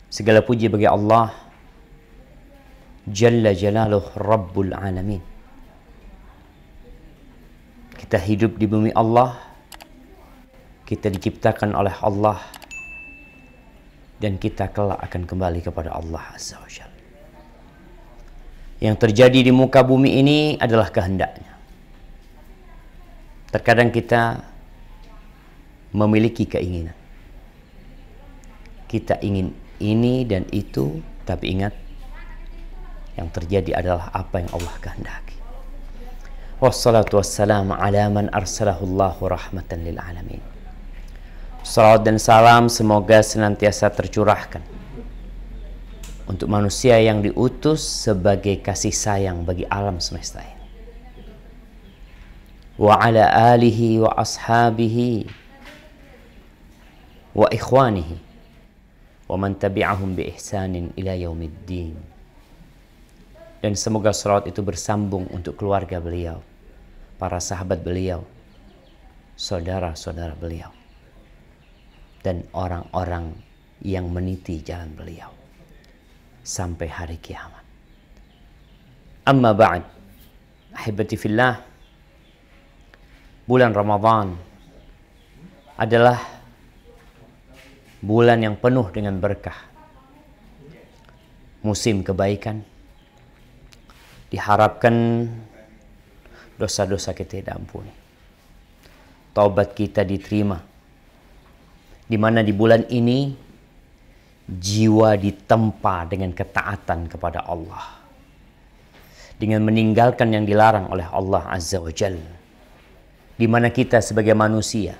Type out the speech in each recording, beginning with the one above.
Segala puji bagi Allah Jalla Jalaluh Rabbul Alamin. Kita hidup di bumi Allah, kita diciptakan oleh Allah, dan kita kelak akan kembali kepada Allah Azza wa Jalla. Yang terjadi di muka bumi ini adalah kehendaknya. Terkadang kita memiliki keinginan. Kita ingin ini dan itu, tapi ingat, yang terjadi adalah apa yang Allah kehendaki. Wassalatu wassalamu ala man arsalahullahu rahmatan lil alamin. Salawat dan salam semoga senantiasa tercurahkan untuk manusia yang diutus sebagai kasih sayang bagi alam semesta ini. Wa ala alihi wa ashabihi wa ikhwanihi wa man tabi'ahum bi ihsanin ila yaumiddin. Dan semoga salawat itu bersambung untuk keluarga beliau, para sahabat beliau, saudara-saudara beliau, dan orang-orang yang meniti jalan beliau sampai hari kiamat. Amma ba'd, ahibati fillah, bulan Ramadan adalah bulan yang penuh dengan berkah, musim kebaikan. Diharapkan dosa-dosa kita diampuni, taubat kita diterima, di mana di bulan ini jiwa ditempa dengan ketaatan kepada Allah, dengan meninggalkan yang dilarang oleh Allah Azza wa Jalla, di mana kita sebagai manusia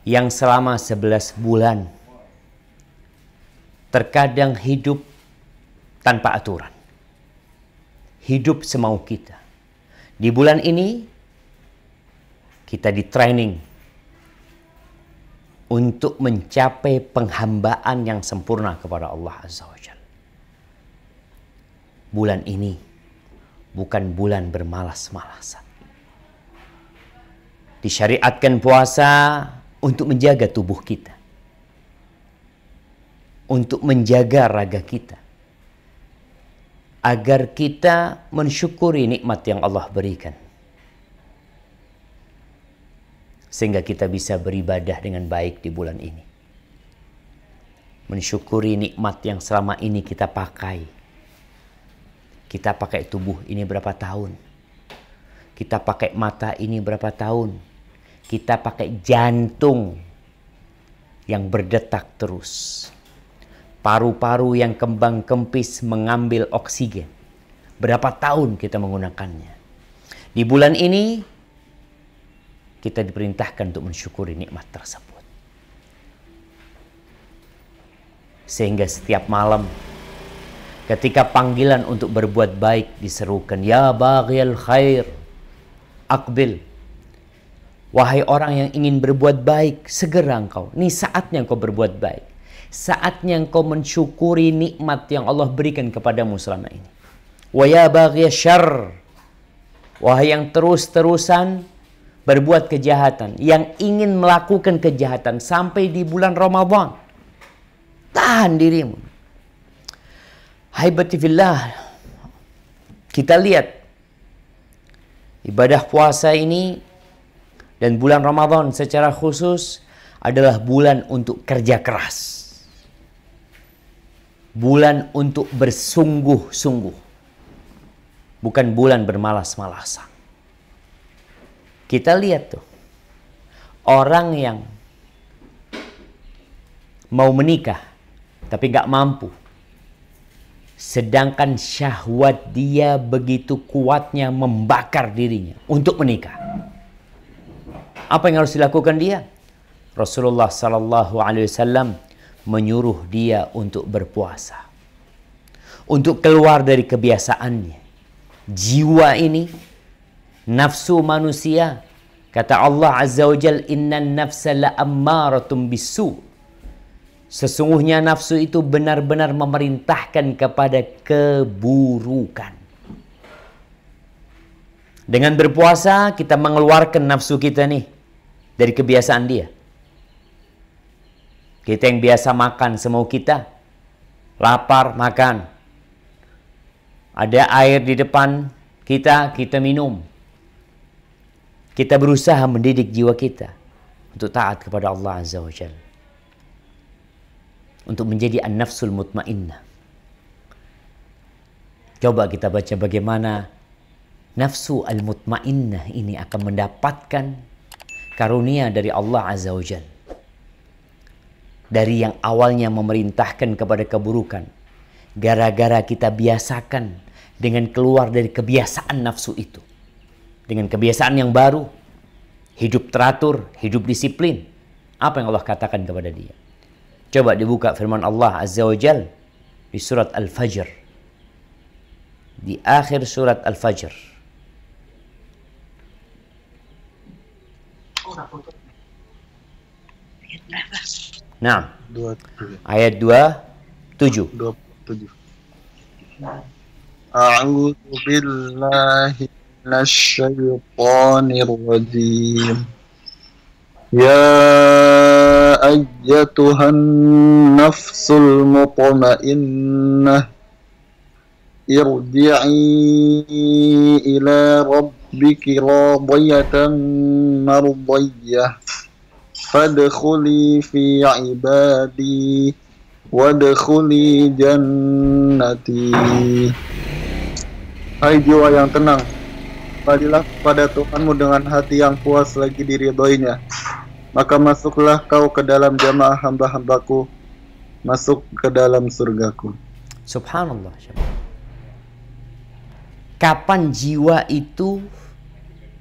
yang selama 11 bulan terkadang hidup tanpa aturan, hidup semau kita. Di bulan ini kita di training untuk mencapai penghambaan yang sempurna kepada Allah Azza wa Jalla. Bulan ini bukan bulan bermalas-malasan. Disyariatkan puasa untuk menjaga tubuh kita, untuk menjaga raga kita, agar kita mensyukuri nikmat yang Allah berikan, sehingga kita bisa beribadah dengan baik di bulan ini. Mensyukuri nikmat yang selama ini kita pakai. Kita pakai tubuh ini berapa tahun? Kita pakai mata ini berapa tahun? Kita pakai jantung yang berdetak terus, paru-paru yang kembang kempis mengambil oksigen. Berapa tahun kita menggunakannya? Di bulan ini kita diperintahkan untuk mensyukuri nikmat tersebut. Sehingga setiap malam ketika panggilan untuk berbuat baik diserukan, ya baghiyal khair aqbil. Wahai orang yang ingin berbuat baik, segera engkau. Ini saatnya engkau berbuat baik. Saatnya engkau mensyukuri nikmat yang Allah berikan kepadamu selama ini. Wa ya baghiya syarr, wahai yang terus-terusan berbuat kejahatan, yang ingin melakukan kejahatan sampai di bulan Ramadan, tahan dirimu. Haibati fillah, kita lihat ibadah puasa ini dan bulan Ramadan secara khusus adalah bulan untuk kerja keras, bulan untuk bersungguh-sungguh, bukan bulan bermalas-malasan. Kita lihat tuh, orang yang mau menikah tapi gak mampu, sedangkan syahwat dia begitu kuatnya membakar dirinya untuk menikah. Apa yang harus dilakukan dia? Rasulullah Sallallahu Alaihi Wasallam menyuruh dia untuk berpuasa, untuk keluar dari kebiasaannya. Jiwa ini, nafsu manusia, kata Allah Azza wa Jal, innan nafsa la'ammaratum bisu. Sesungguhnya nafsu itu benar-benar memerintahkan kepada keburukan. Dengan berpuasa kita mengeluarkan nafsu kita nih dari kebiasaan dia. Kita yang biasa makan semau kita, lapar, makan. Ada air di depan kita, kita minum. Kita berusaha mendidik jiwa kita untuk taat kepada Allah Azza wa Jalla, untuk menjadi an-nafsul mutmainnah. Coba kita baca bagaimana nafsu al-mutmainnah ini akan mendapatkan karunia dari Allah Azza wa Jalla. Dari yang awalnya memerintahkan kepada keburukan, gara-gara kita biasakan dengan keluar dari kebiasaan nafsu itu, dengan kebiasaan yang baru, hidup teratur, hidup disiplin. Apa yang Allah katakan kepada dia? Coba dibuka firman Allah Azza wa Jal di surat Al-Fajr, di akhir surat Al-Fajr. Nah, ayat 27. A'udzu billahi minasyaitonir rajim. Ya ayyatuhan nafsul mutmainnah irji'i ila rabbiki radiyatan mardiyah fadkhuli fi ibadi wadkhuli jannati. Hai jiwa yang tenang, kembalilah kepada Tuhanmu dengan hati yang puas lagi diridhoinya. Maka masuklah kau ke dalam jamaah hamba-hambaku, masuk ke dalam surgaku. Subhanallah. Kapan jiwa itu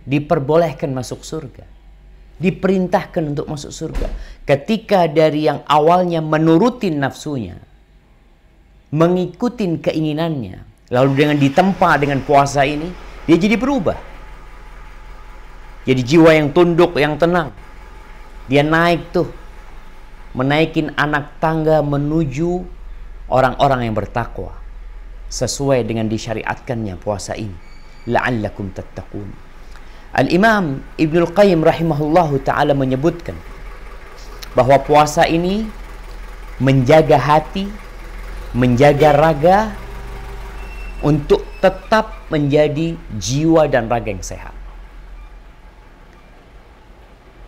diperbolehkan masuk surga? Diperintahkan untuk masuk surga. Ketika dari yang awalnya menurutin nafsunya, mengikuti keinginannya, lalu dengan ditempa dengan puasa ini, dia jadi berubah. Jadi jiwa yang tunduk, yang tenang. Dia naik tuh, menaikin anak tangga menuju orang-orang yang bertakwa, sesuai dengan disyariatkannya puasa ini. La'allakum tattaqun. Al-Imam Ibnul Qayyim rahimahullahu ta'ala menyebutkan bahwa puasa ini menjaga hati, menjaga raga, untuk tetap menjadi jiwa dan raga yang sehat.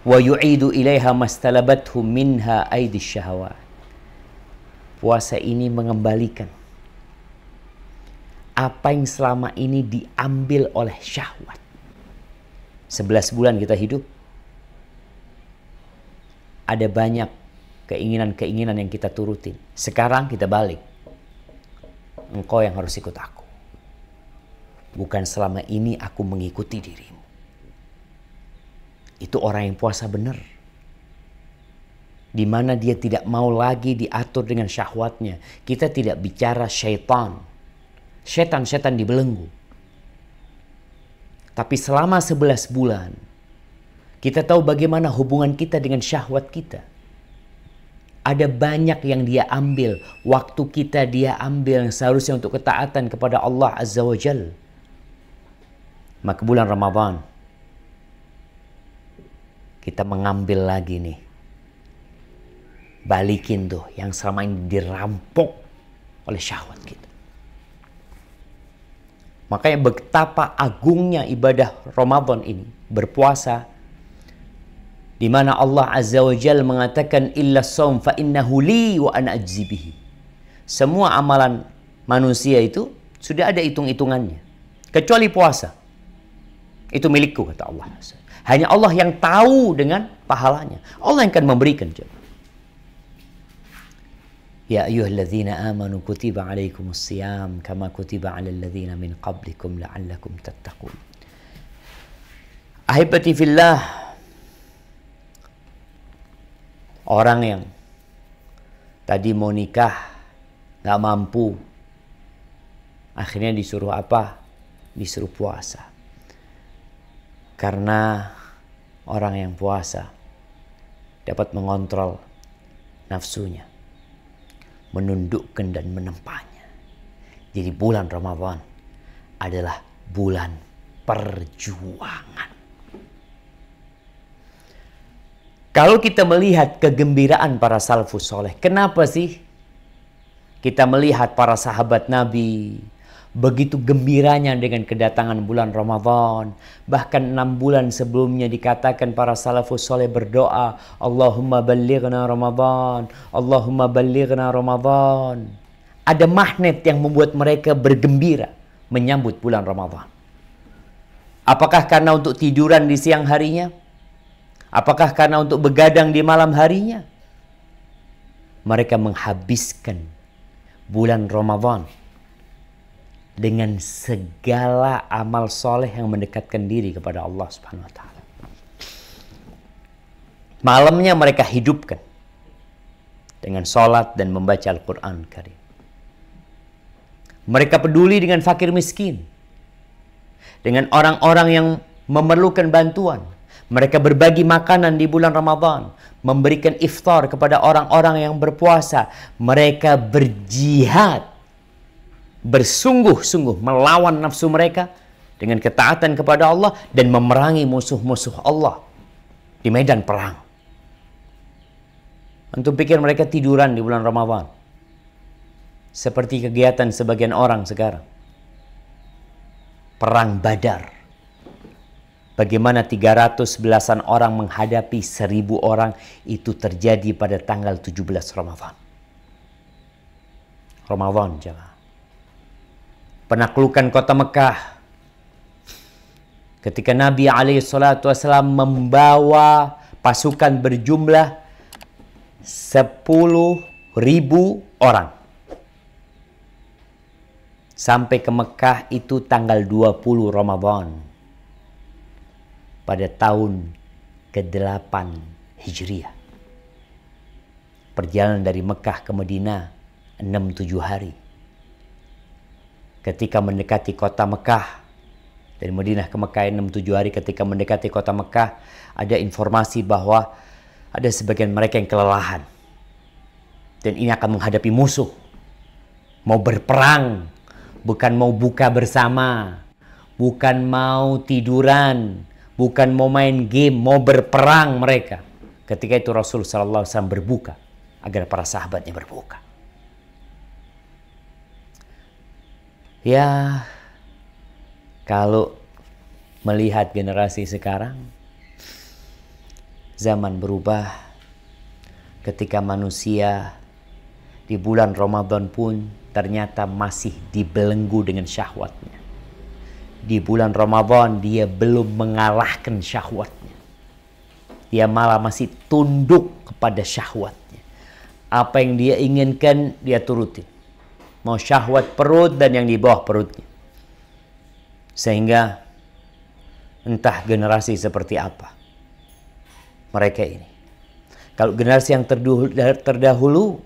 Wa yu'idu ilaiha mastalabathu minha aidis syahawat. Puasa ini mengembalikan apa yang selama ini diambil oleh syahwat. 11 bulan kita hidup, ada banyak keinginan-keinginan yang kita turutin. Sekarang kita balik. Engkau yang harus ikut aku. Bukan selama ini aku mengikuti dirimu. Itu orang yang puasa benar. Di mana dia tidak mau lagi diatur dengan syahwatnya. Kita tidak bicara syaitan. Setan-setan dibelenggu. Tapi selama 11 bulan, kita tahu bagaimana hubungan kita dengan syahwat kita. Ada banyak yang dia ambil. Waktu kita dia ambil yang seharusnya untuk ketaatan kepada Allah Azza wa Jal. Maka bulan Ramadan, kita mengambil lagi nih. Balikin tuh yang selama ini dirampok oleh syahwat kita. Makanya betapa agungnya ibadah Ramadan ini, berpuasa, di mana Allah Azza wa Jalla mengatakan illa shaum fa innahu li wa ana ajzi bihi. Semua amalan manusia itu sudah ada hitung-hitungannya, kecuali puasa. Itu milikku, kata Allah. Hanya Allah yang tahu dengan pahalanya. Allah yang akan memberikan. Ya ayyuhalladzina amanu kutiba alaikumus siyam kama kutiba alal ladzina min qablikum la'allakum tattaqun. Ahibati fillah, orang yang tadi mau nikah gak mampu, akhirnya disuruh apa? Disuruh puasa. Karena orang yang puasa dapat mengontrol nafsunya, menundukkan dan menempahnya. Jadi bulan Ramadan adalah bulan perjuangan. Kalau kita melihat kegembiraan para salafus soleh, kenapa sih Kita melihat para sahabat Nabi begitu gembiranya dengan kedatangan bulan Ramadan. Bahkan 6 bulan sebelumnya dikatakan para salafus soleh berdoa, Allahumma ballighna Ramadan, Allahumma ballighna Ramadan. Ada magnet yang membuat mereka bergembira menyambut bulan Ramadan. Apakah karena untuk tiduran di siang harinya? Apakah karena untuk begadang di malam harinya? Mereka menghabiskan bulan Ramadan dengan segala amal soleh yang mendekatkan diri kepada Allah Subhanahu wa Ta'ala. Malamnya mereka hidupkan dengan sholat dan membaca Al-Quran Karim. Mereka peduli dengan fakir miskin, dengan orang-orang yang memerlukan bantuan. Mereka berbagi makanan di bulan Ramadan, memberikan iftar kepada orang-orang yang berpuasa. Mereka berjihad, bersungguh-sungguh melawan nafsu mereka dengan ketaatan kepada Allah dan memerangi musuh-musuh Allah di medan perang. Antum pikir mereka tiduran di bulan Ramadan seperti kegiatan sebagian orang sekarang? Perang Badar, bagaimana 311 orang menghadapi 1000 orang, itu terjadi pada tanggal 17 Ramadan. Ramadan, jemaah. Penaklukan kota Mekah, ketika Nabi SAW membawa pasukan berjumlah 10.000 orang sampai ke Mekah, itu tanggal 20 Ramadan pada tahun ke-8 Hijriah. Perjalanan dari Mekah ke Madinah 6-7 hari. Ketika mendekati kota Mekah, dari Madinah ke Mekah 6-7 hari, ketika mendekati kota Mekah, ada informasi bahwa ada sebagian mereka yang kelelahan. Dan ini akan menghadapi musuh. Mau berperang, bukan mau buka bersama, bukan mau tiduran, bukan mau main game, mau berperang mereka. Ketika itu Rasul SAW berbuka agar para sahabatnya berbuka. Ya, kalau melihat generasi sekarang, zaman berubah. Ketika manusia di bulan Ramadan pun ternyata masih dibelenggu dengan syahwatnya. Di bulan Ramadan dia belum mengalahkan syahwatnya. Dia malah masih tunduk kepada syahwatnya. Apa yang dia inginkan dia turutin. Mau syahwat perut dan yang di bawah perutnya. Sehingga entah generasi seperti apa mereka ini. Kalau generasi yang terdahulu,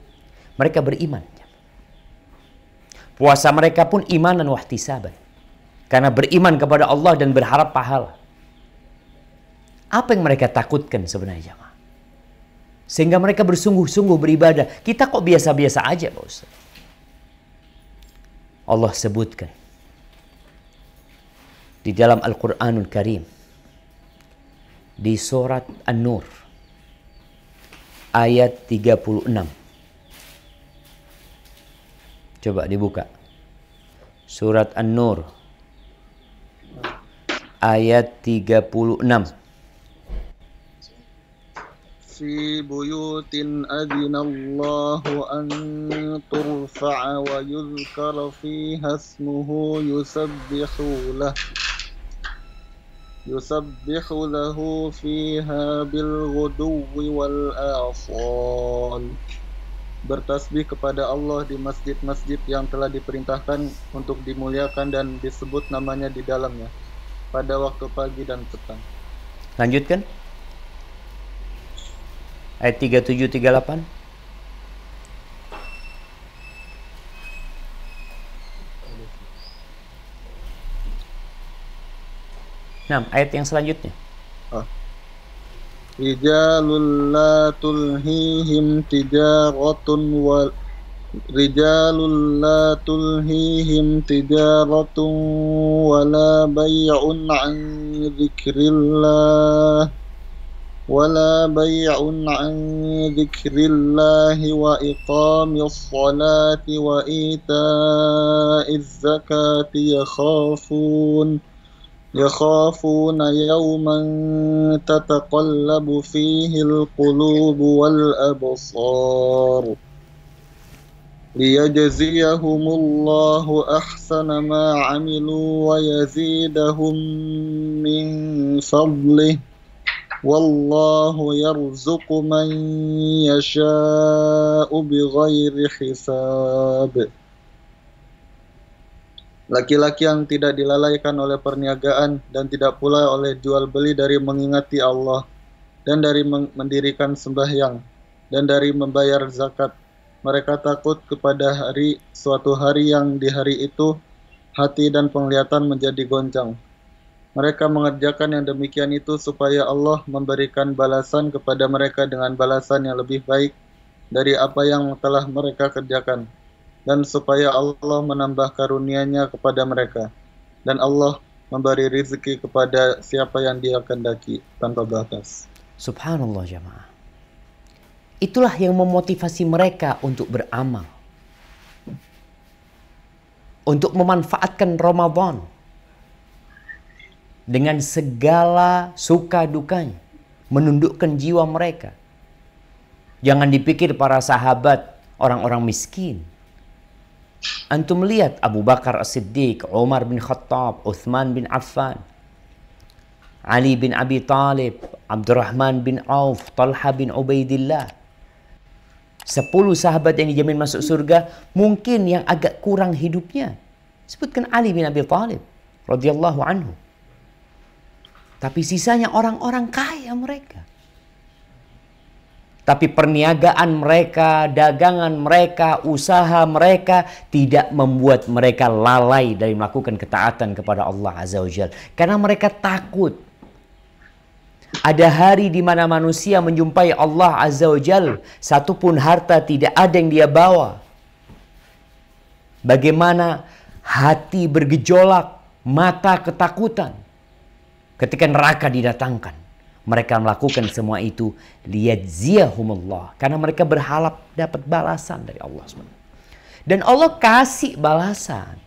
mereka beriman. Puasa mereka pun imanan wahtisaban. Karena beriman kepada Allah dan berharap pahala. Apa yang mereka takutkan sebenarnya, jemaah? Sehingga mereka bersungguh-sungguh beribadah. Kita kok biasa-biasa aja, Pak Ustaz? Allah sebutkan di dalam Al-Quranul Karim di surat An-Nur ayat 36. Coba dibuka. Surat An-Nur ayat 36. في بيوت أذن الله أن ترفع ويذكر فيها اسمه يسبح له فيها بالغدو والآصال. Bertasbih kepada Allah di masjid-masjid yang telah diperintahkan untuk dimuliakan dan disebut namanya di dalamnya pada waktu pagi dan petang. Lanjutkan. Ayat 37-38. Nah, ayat yang selanjutnya. Rijalul la tulhihim tijaratun wa rijalul la tulhihim tijaratun wa la bay'un an dzikrillah ولا بيع عن ذكر الله وإقام الصلاة وإيتاء الزكاة يخافون يوما تتقلب فيه القلوب والأبصار ليجزيهم الله أحسن ما عملوا ويزيدهم من فضله والله يرزق من يشاء بغير حساب. Laki-laki yang tidak dilalaikan oleh perniagaan dan tidak pula oleh jual beli dari mengingati Allah dan dari mendirikan sembahyang dan dari membayar zakat. Mereka takut kepada suatu hari yang di hari itu hati dan penglihatan menjadi goncang. Mereka mengerjakan yang demikian itu supaya Allah memberikan balasan kepada mereka dengan balasan yang lebih baik dari apa yang telah mereka kerjakan, dan supaya Allah menambah karunia-Nya kepada mereka, dan Allah memberi rezeki kepada siapa yang Dia kehendaki tanpa batas. Subhanallah jamaah. Itulah yang memotivasi mereka untuk beramal, untuk memanfaatkan Ramadan dengan segala suka dukanya, menundukkan jiwa mereka. Jangan dipikir para sahabat orang-orang miskin. Antum lihat Abu Bakar As-Siddiq, Umar bin Khattab, Uthman bin Affan, Ali bin Abi Talib, Abdurrahman bin Auf, Talha bin Ubaidillah. 10 sahabat yang dijamin masuk surga, mungkin yang agak kurang hidupnya. Sebutkan Ali bin Abi Talib radhiyallahu anhu. Tapi sisanya orang-orang kaya mereka. Tapi perniagaan mereka, dagangan mereka, usaha mereka tidak membuat mereka lalai dari melakukan ketaatan kepada Allah Azza wa Jalla. Karena mereka takut. Ada hari di mana manusia menjumpai Allah Azza wa Jalla, satupun harta tidak ada yang dia bawa. Bagaimana hati bergejolak, mata ketakutan ketika neraka didatangkan. Mereka melakukan semua itu liyajziyahumullah, karena mereka berharap dapat balasan dari Allah SWT. Dan Allah kasih balasan.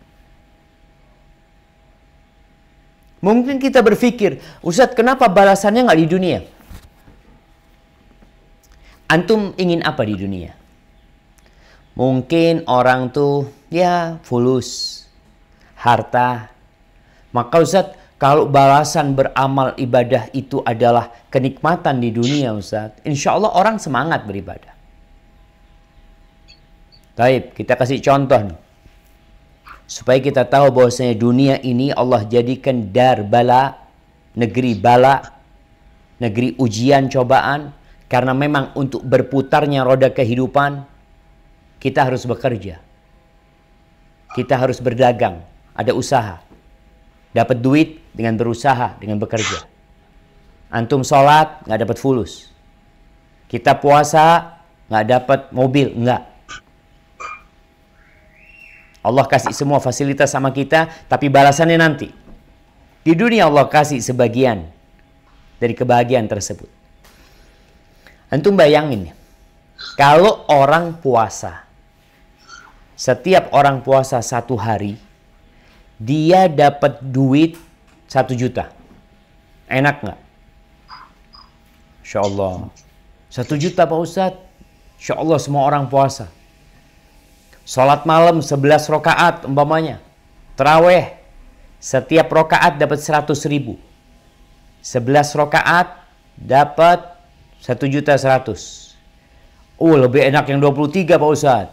Mungkin kita berpikir, Ustadz, kenapa balasannya nggak di dunia? Antum ingin apa di dunia? Mungkin orang tuh ya fulus, harta. Maka Ustadz, kalau balasan beramal ibadah itu adalah kenikmatan di dunia, Ustaz, insya Allah orang semangat beribadah. Baik, kita kasih contoh nih. Supaya kita tahu bahwasanya dunia ini Allah jadikan dar bala, negeri bala, negeri ujian cobaan. Karena memang untuk berputarnya roda kehidupan, kita harus bekerja. Kita harus berdagang, ada usaha. Dapat duit dengan berusaha, dengan bekerja. Antum sholat, nggak dapat fulus. Kita puasa, nggak dapat mobil, nggak. Allah kasih semua fasilitas sama kita, tapi balasannya nanti. Di dunia Allah kasih sebagian dari kebahagiaan tersebut. Antum bayangin, kalau orang puasa, setiap orang puasa 1 hari, dia dapat duit 1 juta. Enak nggak? Insya Allah. 1 juta Pak Ustadz. Insya Allah semua orang puasa. Sholat malam 11 rakaat umpamanya. Taraweh. Setiap rakaat dapat 100.000. 11 rakaat dapat 1.100.000. Lebih enak yang 23 Pak Ustadz.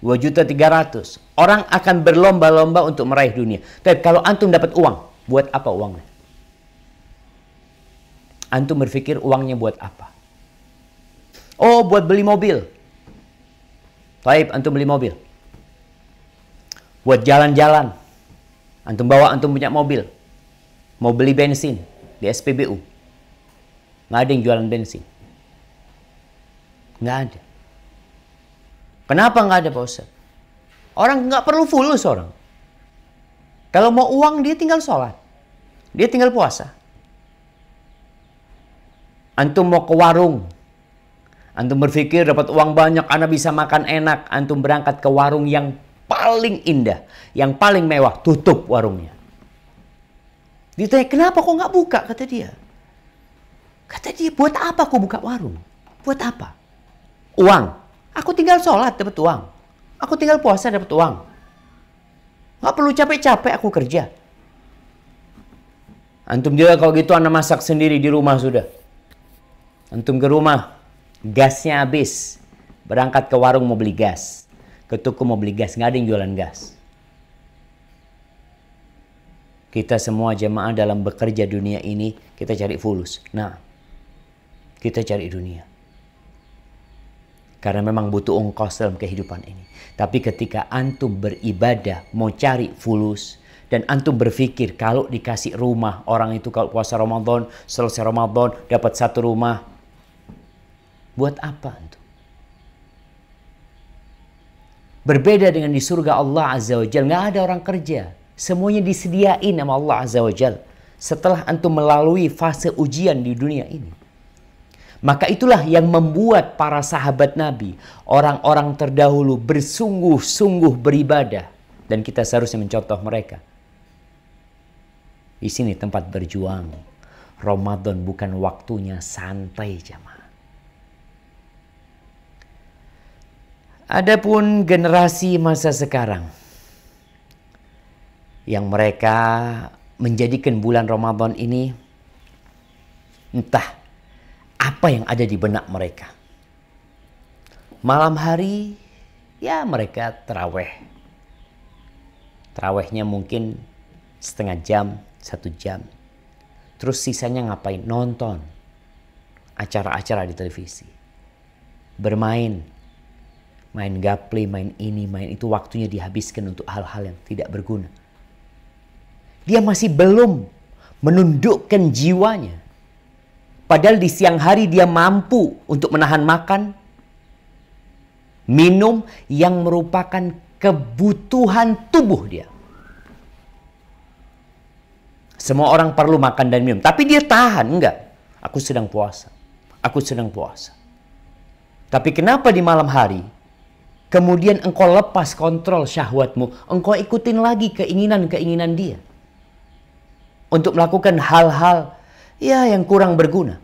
2.300.000. Orang akan berlomba-lomba untuk meraih dunia. Tapi kalau antum dapat uang, buat apa uangnya? Antum berpikir uangnya buat apa? Oh, buat beli mobil. Baik, antum beli mobil. Buat jalan-jalan. Antum bawa, antum punya mobil. Mau beli bensin di SPBU. Nggak ada yang jualan bensin. Nggak ada. Kenapa nggak ada Pak Ustaz? Orang nggak perlu fulus orang. Kalau mau uang dia tinggal sholat. Dia tinggal puasa. Antum mau ke warung. Antum berpikir dapat uang banyak, Anda bisa makan enak. Antum berangkat ke warung yang paling indah, yang paling mewah, tutup warungnya. Ditanya, kenapa kok nggak buka? Kata dia. Buat apa aku buka warung? Buat apa? Uang. Aku tinggal sholat dapat uang. Aku tinggal puasa dapat uang. Nggak perlu capek-capek aku kerja. Antum juga kalau gitu Anda masak sendiri di rumah sudah. Antum ke rumah, gasnya habis. Berangkat ke warung mau beli gas. Ke toko mau beli gas, nggak ada yang jualan gas. Kita semua jemaah dalam bekerja dunia ini, kita cari fulus. Nah, kita cari dunia. Karena memang butuh ongkos dalam kehidupan ini. Tapi ketika antum beribadah, mau cari fulus, dan antum berpikir kalau dikasih rumah, orang itu kalau puasa Ramadan, selesai Ramadan, dapat satu rumah. Buat apa antum? Berbeda dengan di surga Allah Azza wa Jal, nggak ada orang kerja. Semuanya disediain sama Allah Azza wa Jal. Setelah antum melalui fase ujian di dunia ini. Maka itulah yang membuat para sahabat Nabi, orang-orang terdahulu bersungguh-sungguh beribadah. Dan kita seharusnya mencontoh mereka. Di sini tempat berjuang. Ramadan bukan waktunya santai jamaah. Adapun generasi masa sekarang yang mereka menjadikan bulan Ramadan ini entah apa yang ada di benak mereka. Malam hari ya mereka taraweh. Tarawehnya mungkin setengah jam, 1 jam. Terus sisanya ngapain? Nonton acara-acara di televisi. Bermain. Main gaple, main ini, main itu. Waktunya dihabiskan untuk hal-hal yang tidak berguna. Dia masih belum menundukkan jiwanya. Padahal di siang hari dia mampu untuk menahan makan, minum yang merupakan kebutuhan tubuh dia. Semua orang perlu makan dan minum. Tapi dia tahan. Enggak. Aku sedang puasa. Aku sedang puasa. Tapi kenapa di malam hari, kemudian engkau lepas kontrol syahwatmu. Engkau ikutin lagi keinginan-keinginan dia. Untuk melakukan hal-hal ya yang kurang berguna.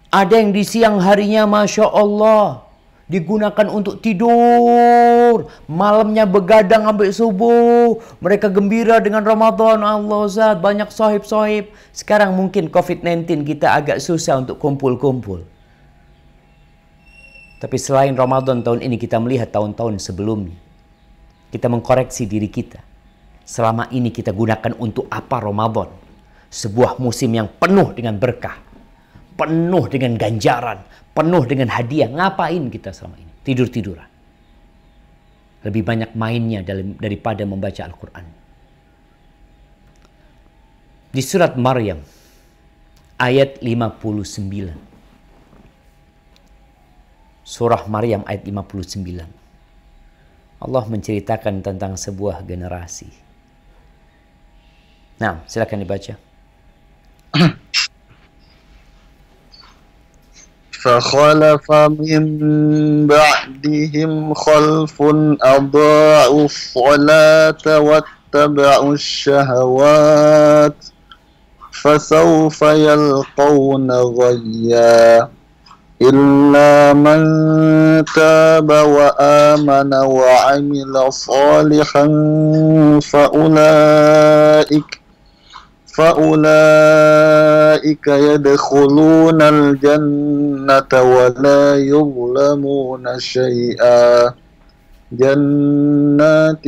Ada yang di siang harinya Masya Allah digunakan untuk tidur. Malamnya begadang sampai subuh. Mereka gembira dengan Ramadan. Allah Zat, banyak sohib-sohib. Sekarang mungkin COVID-19 kita agak susah untuk kumpul-kumpul. Tapi selain Ramadan tahun ini kita melihat tahun-tahun sebelumnya. Kita mengkoreksi diri kita. Selama ini kita gunakan untuk apa Ramadan? Sebuah musim yang penuh dengan berkah. Penuh dengan ganjaran. Penuh dengan hadiah. Ngapain kita selama ini? Tidur-tiduran. Lebih banyak mainnya daripada membaca Al-Quran. Di surat Maryam. Ayat 59. Surah Maryam ayat 59. Allah menceritakan tentang sebuah generasi. Nah, silakan dibaca. فخلف من بعدهم خلف أضاعوا الصلاة واتبعوا الشهوات فسوف يلقون غيا إلا من تاب وآمن وعمل صالحا فأولئك يدخلون الجنة ولا يظلمون شيئا جنات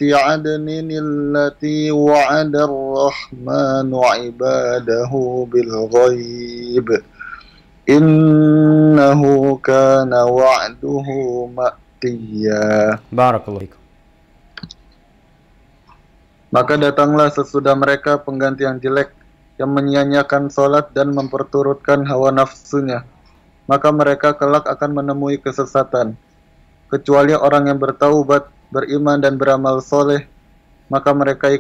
عدن التي وعد الرحمن عباده بالغيب إنه كان وعده مأتيا. Barakallahu fikum. Maka datanglah sesudah mereka pengganti yang jelek, yang menyia-nyiakan sholat dan memperturutkan hawa nafsunya. Maka mereka kelak akan menemui kesesatan. Kecuali orang yang bertaubat, beriman dan beramal soleh, maka mereka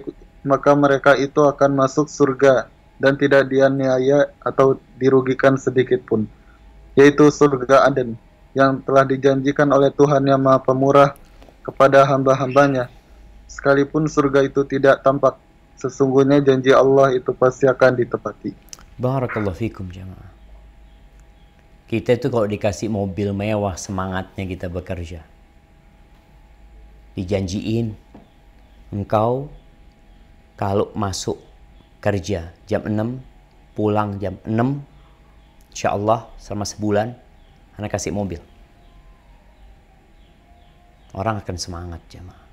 maka mereka itu akan masuk surga dan tidak dianiaya atau dirugikan sedikit pun, yaitu surga Aden yang telah dijanjikan oleh Tuhan yang Maha Pemurah kepada hamba-hambanya. Sekalipun surga itu tidak tampak, sesungguhnya janji Allah itu pasti akan ditepati. Barakallahu fikum jamaah. Kita itu kalau dikasih mobil mewah, semangatnya kita bekerja. Dijanjiin, engkau kalau masuk kerja jam 6, pulang jam 6, insya Allah selama sebulan, anak kasih mobil. Orang akan semangat jemaah.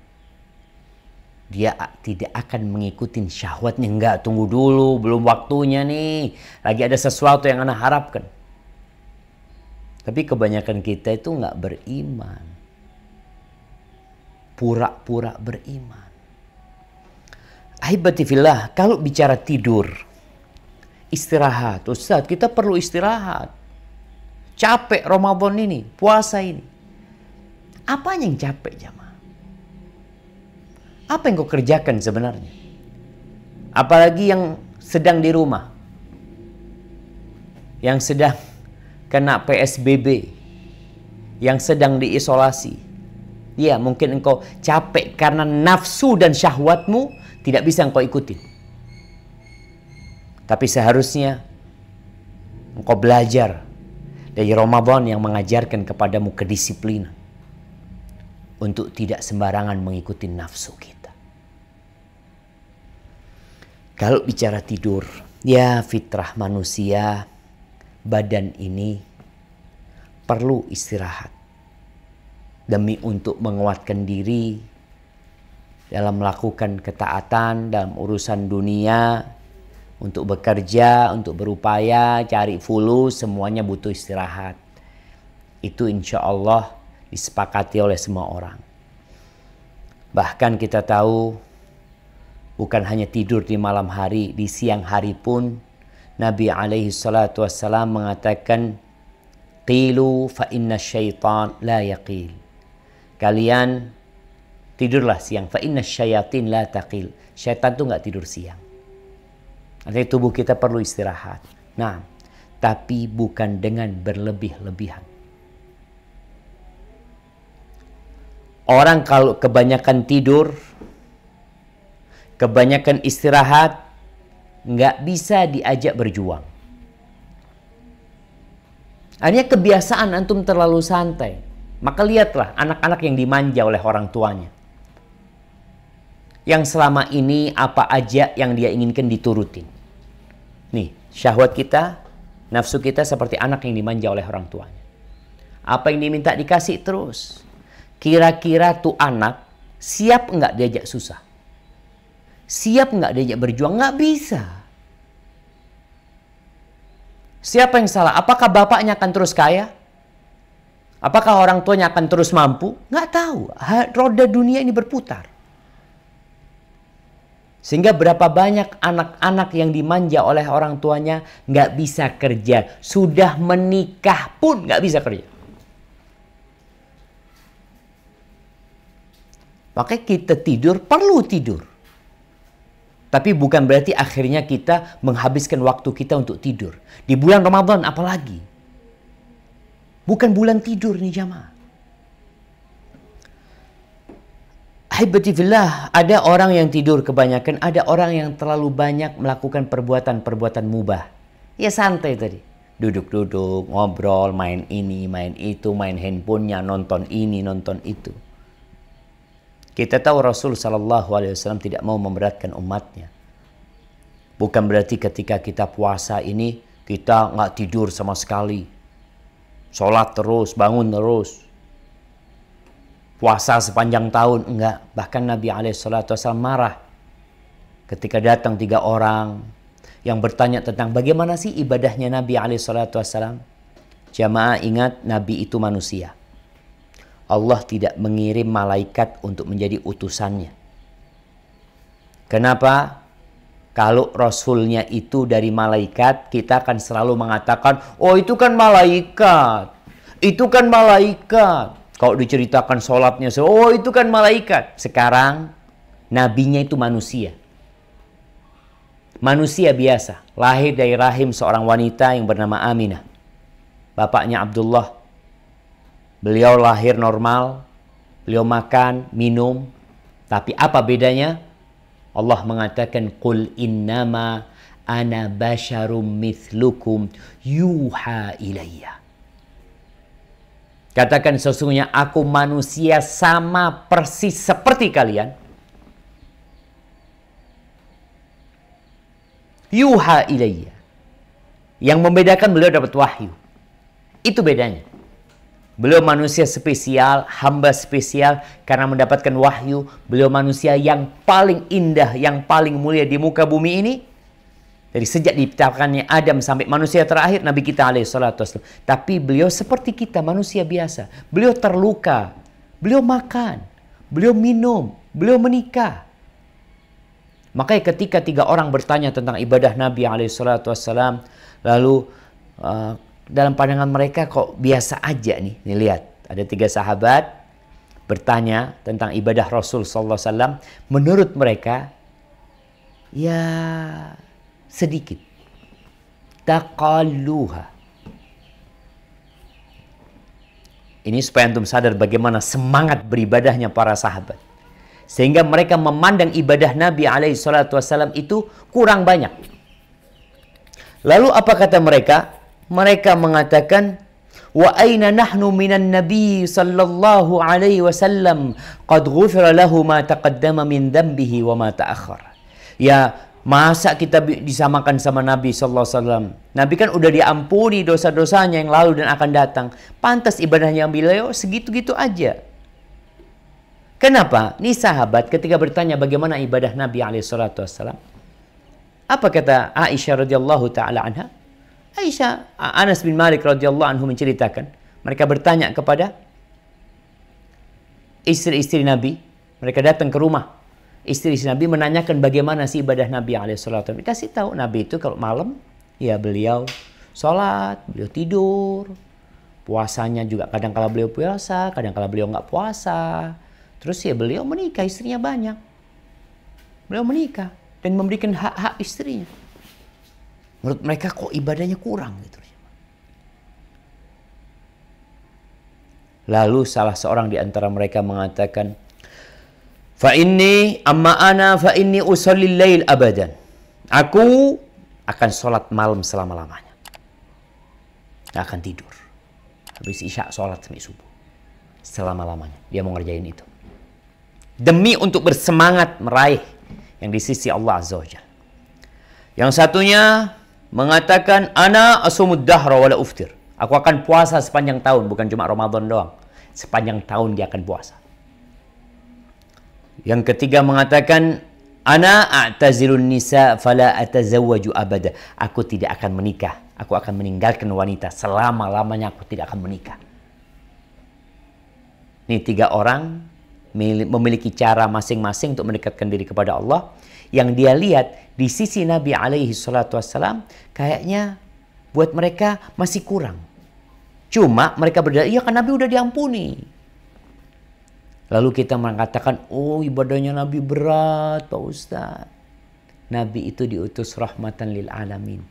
Dia tidak akan mengikuti syahwatnya. Enggak, tunggu dulu, belum waktunya nih. Lagi ada sesuatu yang anak harapkan. Tapi kebanyakan kita itu enggak beriman. Pura-pura beriman. Ahibati fillah, kalau bicara tidur, istirahat. Ustaz, kita perlu istirahat. Capek Ramadan ini, puasa ini. Apa yang capek jamaah? Apa yang kau kerjakan sebenarnya? Apalagi yang sedang di rumah. Yang sedang kena PSBB. Yang sedang diisolasi. Ya, mungkin engkau capek karena nafsu dan syahwatmu tidak bisa engkau ikutin. Tapi seharusnya engkau belajar dari Ramadan yang mengajarkan kepadamu kedisiplinan untuk tidak sembarangan mengikuti nafsu kita. Kalau bicara tidur, ya fitrah manusia, badan ini perlu istirahat. Demi untuk menguatkan diri dalam melakukan ketaatan dalam urusan dunia, untuk bekerja, untuk berupaya, cari fulus, semuanya butuh istirahat. Itu insya Allah disepakati oleh semua orang. Bahkan kita tahu bukan hanya tidur di malam hari, di siang hari pun Nabi alaihi salatu wassalam mengatakan, qilu fa inna syaitan la yaqil. Kalian tidurlah siang, fa inna syayatin la taqil. Syaitan tuh nggak tidur siang. Artinya tubuh kita perlu istirahat. Nah, tapi bukan dengan berlebih-lebihan. Orang kalau kebanyakan tidur, kebanyakan istirahat, nggak bisa diajak berjuang. Artinya kebiasaan antum terlalu santai. Maka lihatlah anak-anak yang dimanja oleh orang tuanya. Yang selama ini apa aja yang dia inginkan diturutin. Nih, syahwat kita, nafsu kita seperti anak yang dimanja oleh orang tuanya. Apa yang diminta dikasih terus. Kira-kira tuh anak siap nggak diajak susah? Siap nggak diajak berjuang? Nggak bisa. Siapa yang salah? Apakah bapaknya akan terus kaya? Apakah orang tuanya akan terus mampu? Nggak tahu. Roda dunia ini berputar. Sehingga berapa banyak anak-anak yang dimanja oleh orang tuanya nggak bisa kerja. Sudah menikah pun nggak bisa kerja. Makanya kita tidur, perlu tidur. Tapi bukan berarti akhirnya kita menghabiskan waktu kita untuk tidur. Di bulan Ramadan apalagi. Bukan bulan tidur nih jamaah. Ahibati fillah, ada orang yang tidur kebanyakan, ada orang yang terlalu banyak melakukan perbuatan-perbuatan mubah. Ya santai tadi. Duduk-duduk, ngobrol, main ini, main itu, main handphonenya, nonton ini, nonton itu. Kita tahu Rasul SAW tidak mau memberatkan umatnya. Bukan berarti ketika kita puasa ini, kita nggak tidur sama sekali. Sholat terus, bangun terus. Puasa sepanjang tahun, enggak. Bahkan Nabi SAW marah ketika datang 3 orang yang bertanya tentang bagaimana sih ibadahnya Nabi SAW. Jamaah ingat, Nabi itu manusia. Allah tidak mengirim malaikat untuk menjadi utusannya. Kenapa? Kalau Rasulnya itu dari malaikat, kita akan selalu mengatakan, oh itu kan malaikat. Itu kan malaikat. Kalau diceritakan sholatnya, oh itu kan malaikat. Sekarang, nabinya itu manusia. Manusia biasa, lahir dari rahim seorang wanita yang bernama Aminah. Bapaknya Abdullah. Beliau lahir normal, beliau makan, minum. Tapi apa bedanya? Allah mengatakan, Qul innama ana basyarum mithlukum yuha ilayya. Katakan sesungguhnya aku manusia sama persis seperti kalian. Yuha ilayya. Yang membedakan beliau dapat wahyu. Itu bedanya. Beliau manusia spesial, hamba spesial karena mendapatkan wahyu. Beliau manusia yang paling indah, yang paling mulia di muka bumi ini. Dari sejak diciptakannya Adam sampai manusia terakhir, Nabi kita alaihissalatu. Tapi beliau seperti kita, manusia biasa. Beliau terluka, beliau makan, beliau minum, beliau menikah. Makanya ketika 3 orang bertanya tentang ibadah Nabi alaihissalatu, lalu dalam pandangan mereka kok biasa aja nih. Nih lihat, ada 3 sahabat bertanya tentang ibadah Rasul sallallahu alaihi wasallam. Menurut mereka, ya sedikit. Taqalluha. Ini supaya antum sadar bagaimana semangat beribadahnya para sahabat. Sehingga mereka memandang ibadah Nabi SAW itu kurang banyak. Lalu apa kata mereka? Mereka mengatakan, wa aina nahnu minan nabi sallallahu alaihi wasallam qad ghufira lahu ma taqaddama min dhanbihi wa ma ta'akhkhara. Ya, masa kita disamakan sama Nabi sallallahu alaihi wasallam? Nabi kan udah diampuni dosa-dosanya yang lalu dan akan datang. Pantas ibadahnya beliau segitu-gitu aja. Kenapa? Ini sahabat ketika bertanya bagaimana ibadah Nabi SAW. Apa kata Aisyah radhiyallahu taala anha? Anas bin Malik radhiyallahu anhu menceritakan, mereka bertanya kepada istri-istri Nabi. Mereka datang ke rumah istri-istri Nabi menanyakan bagaimana sih ibadah Nabi SAW. Dikasih tahu Nabi itu kalau malam, ya beliau sholat, beliau tidur. Puasanya juga kadang-kala beliau puasa, kadang-kala beliau nggak puasa. Terus ya beliau menikah, istrinya banyak. Beliau menikah dan memberikan hak-hak istrinya. Menurut mereka kok ibadahnya kurang gitu. Lalu salah seorang di antara mereka mengatakan, fa inni usallil lail abadan. Aku akan sholat malam selama-lamanya. Gak akan tidur. Habis isya sholat sampai subuh. Selama-lamanya. Dia mau ngerjain itu. Demi untuk bersemangat meraih yang di sisi Allah Azza wa Jalla. Yang satunya mengatakan, ana asumud dahra wala uftir. Aku akan puasa sepanjang tahun, bukan cuma Ramadan doang. Sepanjang tahun dia akan puasa. Yang ketiga mengatakan, ana a'tazilun nisa fala atazawwaju abada. Aku tidak akan menikah. Aku akan meninggalkan wanita selama-lamanya, aku tidak akan menikah. Ini 3 orang memiliki cara masing-masing untuk mendekatkan diri kepada Allah. Yang dia lihat di sisi Nabi SAW kayaknya buat mereka masih kurang. Cuma mereka berdalil, iya kan Nabi udah diampuni. Lalu kita mengatakan, oh ibadahnya Nabi berat Pak Ustaz. Nabi itu diutus rahmatan lil alamin.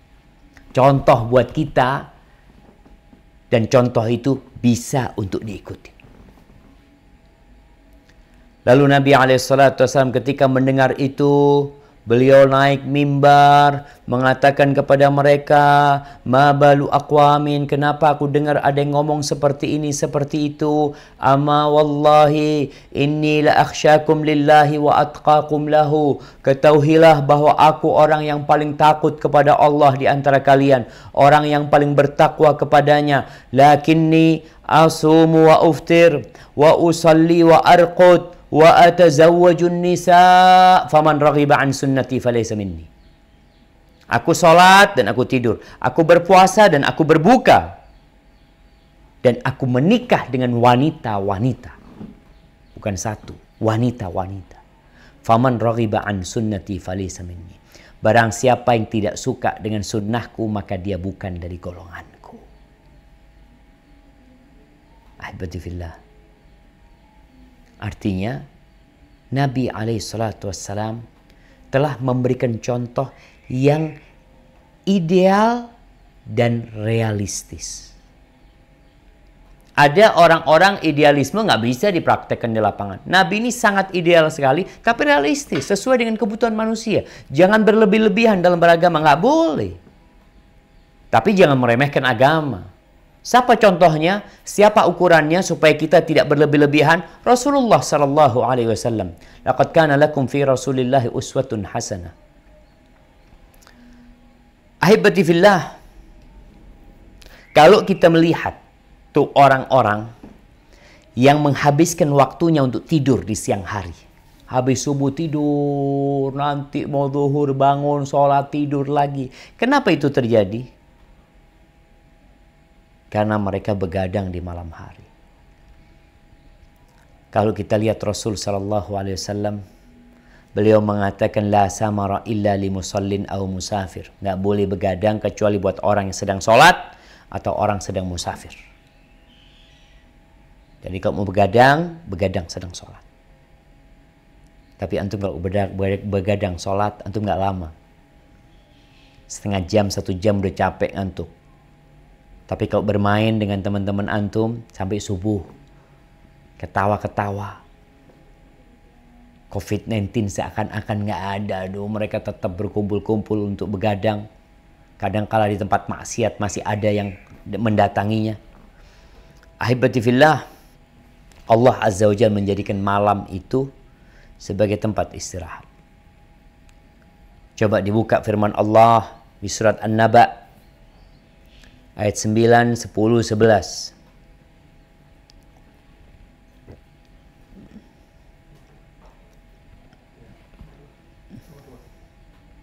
Contoh buat kita, dan contoh itu bisa untuk diikuti. Lalu Nabi SAW ketika mendengar itu, beliau naik mimbar mengatakan kepada mereka, ma balu aqwamin, kenapa aku dengar ada yang ngomong seperti ini, seperti itu. Ama wallahi inni la akhsyakum lillahi wa atqakum lahu. Ketahuilah bahwa aku orang yang paling takut kepada Allah di antara kalian, orang yang paling bertakwa kepadanya. Lakinni asumu wa uftir wa usalli wa arqud wa atazawwajun nisa faman raghiba an sunnati falaysa minni. Aku salat dan aku tidur, aku berpuasa dan aku berbuka, dan aku menikah dengan wanita-wanita, bukan satu, wanita-wanita. Faman raghiba an sunnati falaysa minni. Barang siapa yang tidak suka dengan sunnahku, maka dia bukan dari golonganku. Ahibati fillah. Artinya Nabi SAW telah memberikan contoh yang ideal dan realistis. Ada orang-orang idealisme nggak bisa dipraktekkan di lapangan. Nabi ini sangat ideal sekali, tapi realistis, sesuai dengan kebutuhan manusia. Jangan berlebih-lebihan dalam beragama, nggak boleh. Tapi jangan meremehkan agama. Siapa contohnya? Siapa ukurannya supaya kita tidak berlebih-lebihan? Rasulullah sallallahu alaihi wasallam. Laqad kana lakum fi Rasulillahi uswatun hasanah. Ahibati fillah. Kalau kita melihat tuh orang-orang yang menghabiskan waktunya untuk tidur di siang hari. Habis subuh tidur, nanti mau zuhur bangun, sholat tidur lagi. Kenapa itu terjadi? Karena mereka begadang di malam hari. Kalau kita lihat Rasul sallallahu alaihi wasallam, beliau mengatakan la samara illa li musallin aw musafir. Nggak boleh begadang kecuali buat orang yang sedang sholat atau orang sedang musafir. Jadi kalau mau begadang sedang sholat. Tapi antum kalau begadang sholat, antum nggak lama. Setengah jam, 1 jam udah capek ngantuk. Tapi kalau bermain dengan teman-teman antum sampai subuh, ketawa-ketawa. COVID-19 seakan-akan nggak ada. Aduh, mereka tetap berkumpul-kumpul untuk begadang. Kadang-kala di tempat maksiat masih ada yang mendatanginya. Ahibati fillah, Allah Azza wa Jalla menjadikan malam itu sebagai tempat istirahat. Coba dibuka firman Allah di surat An-Naba ayat 9, 10, 11.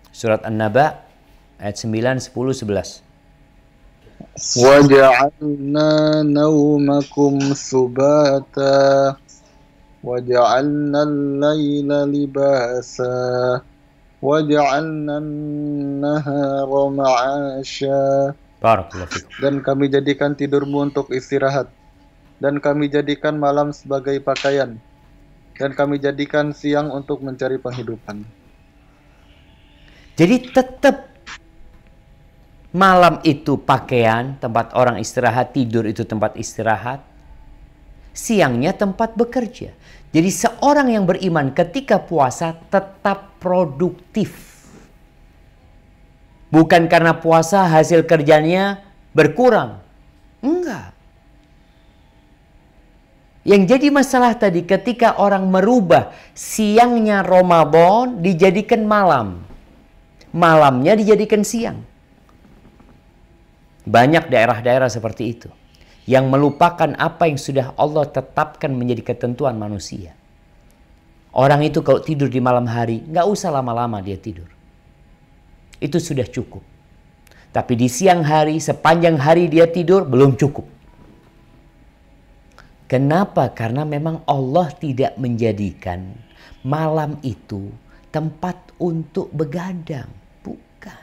Surat An-Naba ayat 9, 10, 11. وَجَعَلْنَا نَوْمَكُمْ سُبَاتًا وَجَعَلْنَا اللَّيْلَ لِبَاسًا وَجَعَلْنَا النَّهَارَ مَعَاشًا. Barakallahu fikum. Dan kami jadikan tidurmu untuk istirahat, dan kami jadikan malam sebagai pakaian, dan kami jadikan siang untuk mencari penghidupan. Jadi tetap malam itu pakaian, tempat orang istirahat, tidur itu tempat istirahat. Siangnya tempat bekerja. Jadi seorang yang beriman ketika puasa tetap produktif. Bukan karena puasa hasil kerjanya berkurang. Enggak. Yang jadi masalah tadi ketika orang merubah siangnya Ramadan dijadikan malam. Malamnya dijadikan siang. Banyak daerah-daerah seperti itu. Yang melupakan apa yang sudah Allah tetapkan menjadi ketentuan manusia. Orang itu kalau tidur di malam hari, nggak usah lama-lama dia tidur. Itu sudah cukup. Tapi di siang hari, sepanjang hari dia tidur, belum cukup. Kenapa? Karena memang Allah tidak menjadikan malam itu tempat untuk begadang. Bukan.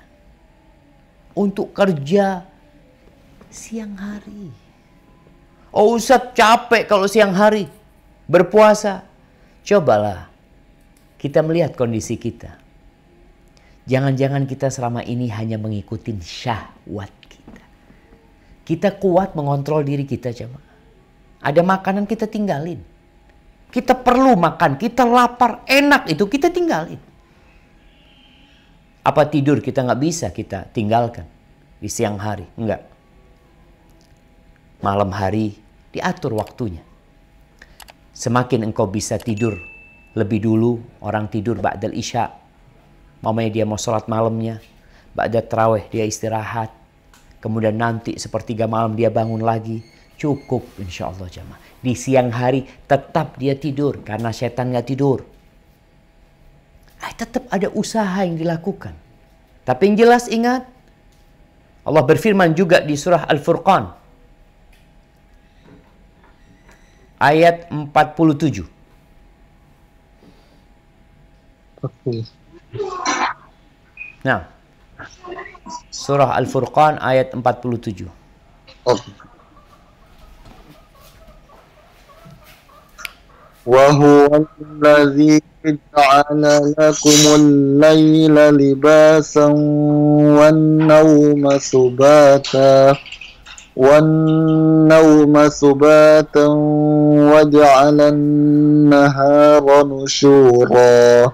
Untuk kerja siang hari. Oh, Ustaz capek kalau siang hari berpuasa. Cobalah kita melihat kondisi kita. Jangan-jangan kita selama ini hanya mengikuti syahwat kita. Kita kuat mengontrol diri kita, coba. Ada makanan kita tinggalin. Kita perlu makan, kita lapar, enak itu kita tinggalin. Apa tidur kita nggak bisa kita tinggalkan di siang hari? Enggak. Malam hari diatur waktunya. Semakin engkau bisa tidur lebih dulu, orang tidur ba'dal isya. Mamanya dia mau sholat malamnya, ba'da tarawih dia istirahat. Kemudian nanti sepertiga malam dia bangun lagi. Cukup insya Allah jamaah. Di siang hari tetap dia tidur karena setan nggak tidur. Tetap ada usaha yang dilakukan. Tapi yang jelas ingat, Allah berfirman juga di surah Al-Furqan. Ayat 47. Nah, surah Al-Furqan ayat 47. وهو الذي جعل لكم الليل لباسا والنوم سباتا وجعل النهار نشورا.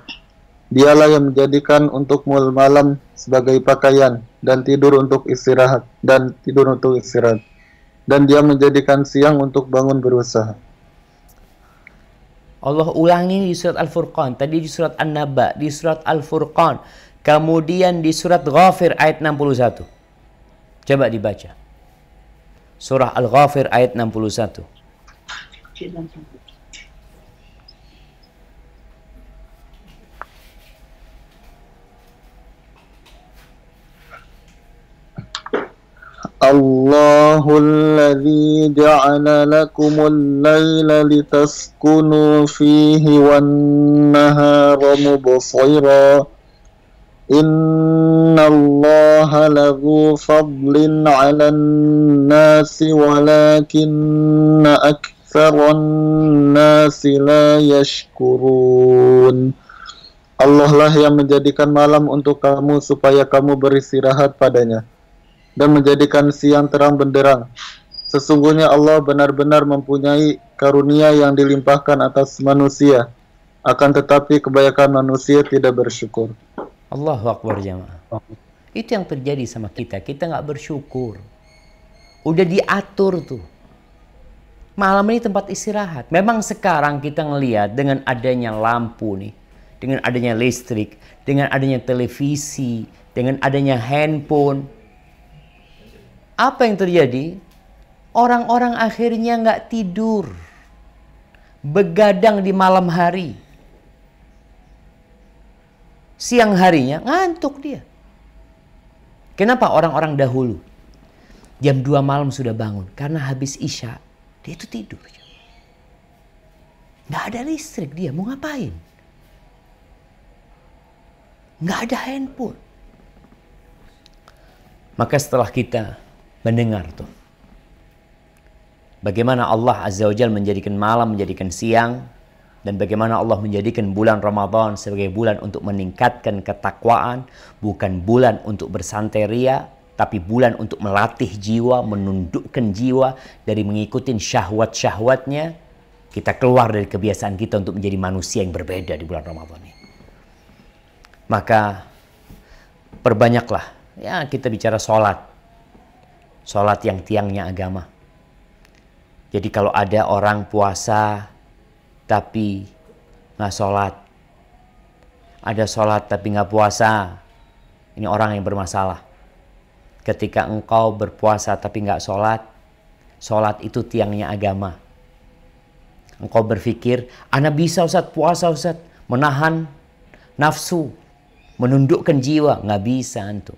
Dialah yang menjadikan untukmu malam sebagai pakaian dan tidur untuk istirahat. Dan dia menjadikan siang untuk bangun berusaha. Allah ulangi di surat Al-Furqan, tadi di surat An-Naba, di surat Al-Furqan, kemudian di surat Ghafir ayat 61. Coba dibaca. Surah Al-Ghafir ayat 61. Allahul ladzi ja'ala lakumul laila litaskunu fihi wan nahara mubsira. Innallaha ladzu fadlin 'alan nasi walakinna aktsaran nasi la yashkurun. Allah lah yang menjadikan malam untuk kamu supaya kamu beristirahat padanya, dan menjadikan siang terang benderang. Sesungguhnya Allah benar-benar mempunyai karunia yang dilimpahkan atas manusia, akan tetapi kebanyakan manusia tidak bersyukur. Allahu Akbar jamaah. Itu yang terjadi sama kita nggak bersyukur. Udah diatur tuh. Malam ini tempat istirahat. Memang sekarang kita ngelihat dengan adanya lampu nih, dengan adanya listrik, dengan adanya televisi, dengan adanya handphone, apa yang terjadi? Orang-orang akhirnya nggak tidur, begadang di malam hari. Siang harinya ngantuk dia. Kenapa orang-orang dahulu jam 2 malam sudah bangun? Karena habis Isya dia itu tidur. Nggak ada listrik, dia mau ngapain? Nggak ada handphone. Maka setelah kita mendengar tuh bagaimana Allah Azza wa Jalla menjadikan malam menjadikan siang, dan bagaimana Allah menjadikan bulan Ramadan sebagai bulan untuk meningkatkan ketakwaan, bukan bulan untuk bersantai ria, tapi bulan untuk melatih jiwa, menundukkan jiwa dari mengikuti syahwat-syahwatnya. Kita keluar dari kebiasaan kita untuk menjadi manusia yang berbeda di bulan Ramadan ini. Maka perbanyaklah, ya kita bicara sholat yang tiangnya agama. Jadi kalau ada orang puasa tapi nggak sholat, ada sholat tapi nggak puasa, ini orang yang bermasalah. Ketika engkau berpuasa tapi nggak sholat, sholat itu tiangnya agama. Engkau berpikir, anak bisa Ustaz, puasa Ustaz, menahan nafsu, menundukkan jiwa. Nggak bisa antum.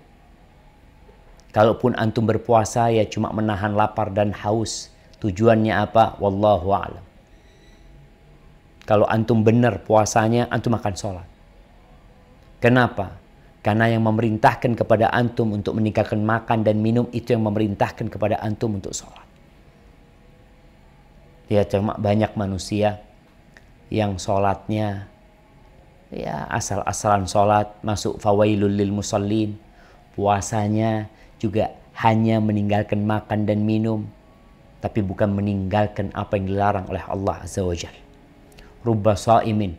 Kalaupun antum berpuasa ya cuma menahan lapar dan haus. Tujuannya apa? Wallahu a'lam. Kalau antum benar puasanya, antum akan sholat. Kenapa? Karena yang memerintahkan kepada antum untuk meningkatkan makan dan minum itu yang memerintahkan kepada antum untuk sholat. Ya cuma banyak manusia yang sholatnya ya asal-asalan sholat, masuk fawailul lil musallin. Puasanya juga hanya meninggalkan makan dan minum, tapi bukan meninggalkan apa yang dilarang oleh Allah Azza wa Jalla. Rubba sha'imin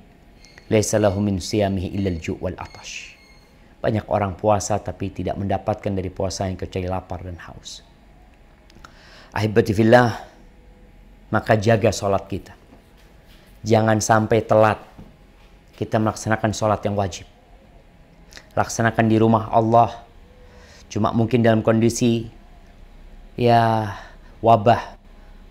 laisa lahu min siyamihi illa al-ju' wal atash. Banyak orang puasa tapi tidak mendapatkan dari puasa yang kecuali lapar dan haus. Ahibati fillah, maka jaga sholat kita. Jangan sampai telat kita melaksanakan sholat yang wajib. Laksanakan di rumah Allah. Cuma mungkin dalam kondisi ya wabah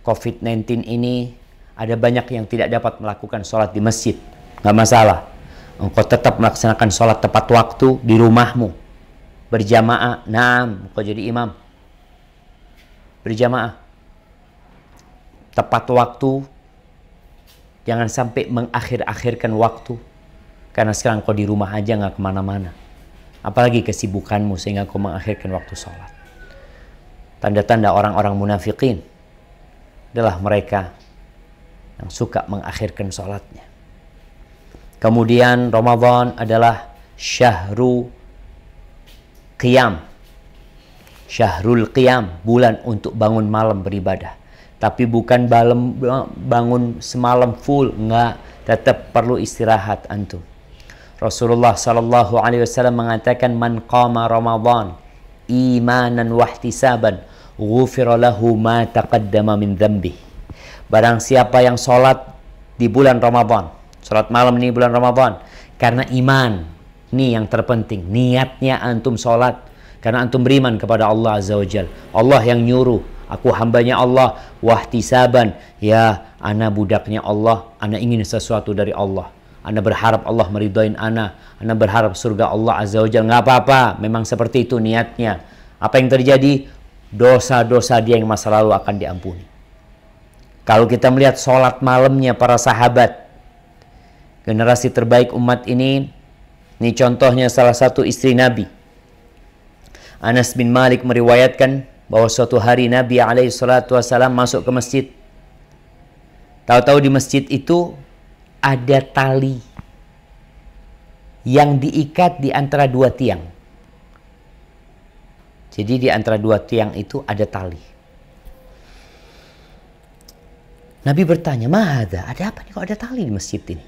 COVID-19 ini ada banyak yang tidak dapat melakukan sholat di masjid. Nggak masalah. Engkau tetap melaksanakan sholat tepat waktu di rumahmu. Berjamaah. Naam, engkau jadi imam. Berjamaah. Tepat waktu. Jangan sampai mengakhir-akhirkan waktu. Karena sekarang engkau di rumah aja nggak kemana-mana. Apalagi kesibukanmu sehingga engkau mengakhirkan waktu sholat. Tanda-tanda orang-orang munafikin adalah mereka yang suka mengakhirkan sholatnya. Kemudian Ramadan adalah syahrul qiyam. Syahrul qiyam, bulan untuk bangun malam beribadah. Tapi bukan bangun semalam full, enggak, tetap perlu istirahat antum. Rasulullah sallallahu alaihi wasallam mengatakan, man qama Ramadan imanan wahtisaban ghufira lahu ma taqaddama min dzambi. Barang siapa yang sholat di bulan Ramadan, sholat malam ini bulan Ramadan, karena iman, ini yang terpenting, niatnya antum sholat karena antum beriman kepada Allah Azza wa Jal. Allah yang nyuruh, aku hambanya Allah, wahtisaban, ya ana budaknya Allah, ana ingin sesuatu dari Allah, ana berharap Allah meridhoin ana berharap surga Allah Azza wa Jal. Nggak apa-apa, memang seperti itu niatnya. Apa yang terjadi? Dosa-dosa dia yang masa lalu akan diampuni. Kalau kita melihat sholat malamnya para sahabat, generasi terbaik umat ini contohnya salah satu istri Nabi. Anas bin Malik meriwayatkan bahwa suatu hari Nabi SAW masuk ke masjid. Tahu-tahu di masjid itu ada tali yang diikat di antara dua tiang. Jadi di antara dua tiang itu ada tali. Nabi bertanya, "Mahadha? Ada apa nih kok ada tali di masjid ini?"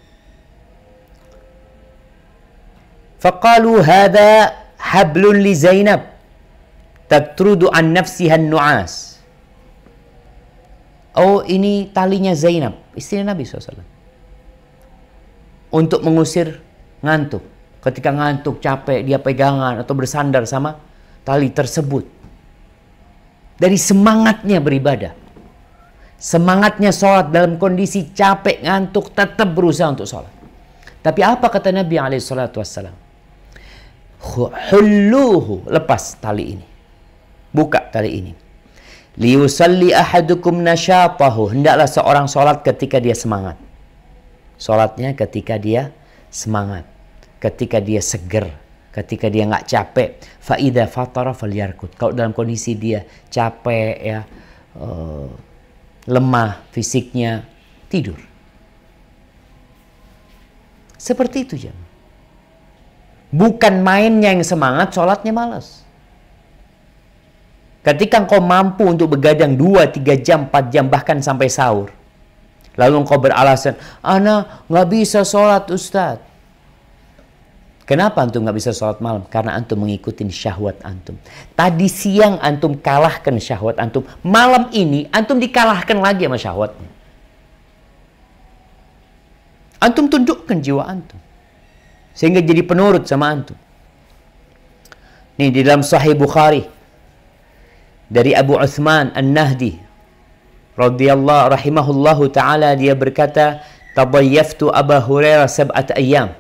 Faqalu hadha hablun li Zainab tatrudu an nafsiha an-nu'as. Oh, ini talinya Zainab, istri Nabi SAW. Untuk mengusir ngantuk. Ketika ngantuk, capek, dia pegangan atau bersandar sama tali tersebut. Dari semangatnya beribadah. Semangatnya sholat dalam kondisi capek, ngantuk, tetap berusaha untuk sholat. Tapi apa kata Nabi SAW? Hulluhu, lepas tali ini. Buka tali ini. Liyusalli ahadukum nasyatahu. Hendaklah seorang sholat ketika dia semangat. Sholatnya ketika dia semangat. Ketika dia seger. Ketika dia nggak capek. Fa'idha fatara falyarkud. Kalau dalam kondisi dia capek, ya, lemah fisiknya, tidur. Seperti itu jemaah. Bukan mainnya yang semangat, sholatnya malas. Ketika engkau mampu untuk begadang 2, 3 jam, 4 jam, bahkan sampai sahur, lalu engkau beralasan, ana nggak bisa sholat Ustadz. Kenapa antum nggak bisa sholat malam? Karena antum mengikuti syahwat antum. Tadi siang antum kalahkan syahwat antum. Malam ini antum dikalahkan lagi sama syahwatnya. Antum tundukkan jiwa antum. Sehingga jadi penurut sama antum. Nih di dalam Sahih Bukhari. Dari Abu Uthman An-Nahdi. Radiyallahu rahimahullahu ta'ala, dia berkata, Tabayyaftu Aba Hurairah 7 ayyam.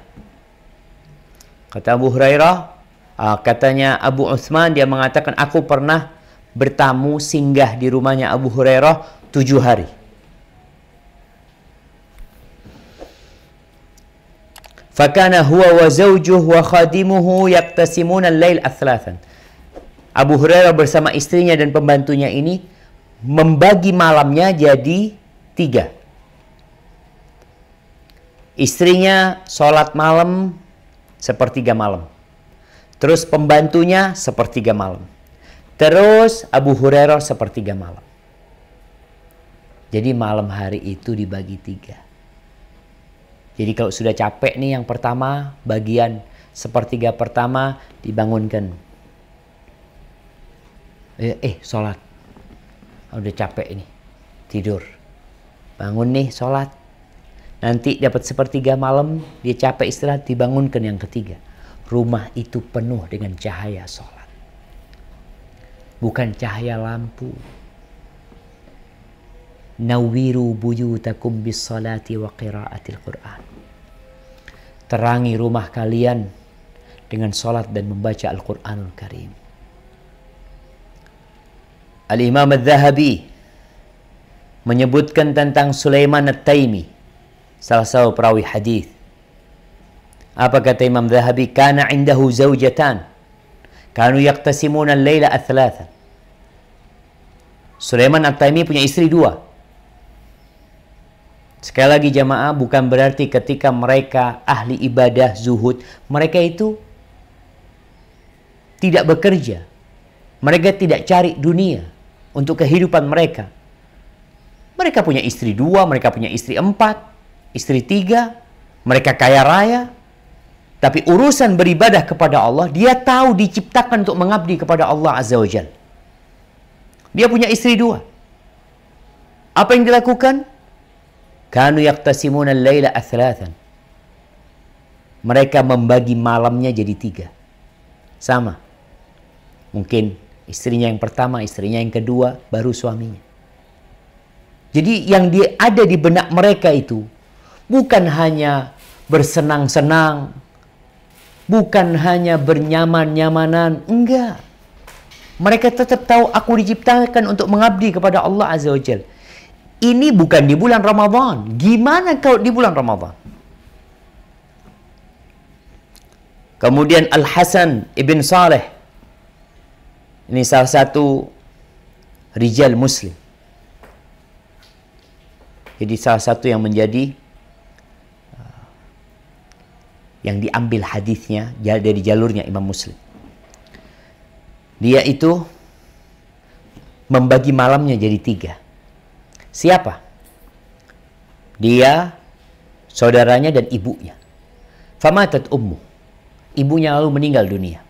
Kata Abu Hurairah, katanya Abu Uthman, dia mengatakan, aku pernah bertamu singgah di rumahnya Abu Hurairah 7 hari. Fakana huwa wa zawjuhu wa khadimuhu yaktasimuna al-lail athlatan. Abu Hurairah bersama istrinya dan pembantunya ini membagi malamnya jadi 3. Istrinya sholat malam 1/3 malam. Terus pembantunya 1/3 malam. Terus Abu Hurairah 1/3 malam. Jadi malam hari itu dibagi 3. Jadi kalau sudah capek nih yang pertama, bagian 1/3 pertama dibangunkan. Sholat. Udah capek ini. Tidur. Bangun nih, sholat. Nanti dapat 1/3 malam, dia capek istirahat, dibangunkan yang ketiga. Rumah itu penuh dengan cahaya sholat. Bukan cahaya lampu. Nawiru buyutakum bis salati wa qiraatil Qur'an. Terangi rumah kalian dengan sholat dan membaca Al-Quranul Karim. Al-Imam Al-Zahabi menyebutkan tentang Sulaiman At-Taimi, salah satu perawi hadis. Apa kata Imam Zahabi? Kana indahu zawjatan kanu yaqtasimuna al-laila athlatan. Sulaiman At-Taimi punya istri 2. Sekali lagi jamaah, bukan berarti ketika mereka ahli ibadah, zuhud, mereka itu tidak bekerja. Mereka tidak cari dunia untuk kehidupan mereka. Mereka punya istri 2, mereka punya istri 4, istri 3, mereka kaya raya. Tapi urusan beribadah kepada Allah, dia tahu diciptakan untuk mengabdi kepada Allah Azza wa Jalla. Dia punya istri 2. Apa yang dilakukan? Kanu yaqtasimuna al-laila athlatan. Mereka membagi malamnya jadi 3. Sama. Mungkin istrinya yang pertama, istrinya yang kedua, baru suaminya. Jadi yang ada di benak mereka itu bukan hanya bersenang-senang, bukan hanya bernyaman-nyamanan, enggak. Mereka tetap tahu aku diciptakan untuk mengabdi kepada Allah Azza wa Jalla. Ini bukan di bulan Ramadan. Gimana kalau di bulan Ramadan? Kemudian Al-Hasan ibn Saleh. Ini salah satu rijal Muslim. Jadi salah satu yang menjadi yang diambil hadisnya dari jalurnya Imam Muslim. Dia itu membagi malamnya jadi 3. Siapa? Dia, saudaranya dan ibunya. Famatat ummu. Ibunya lalu meninggal dunia.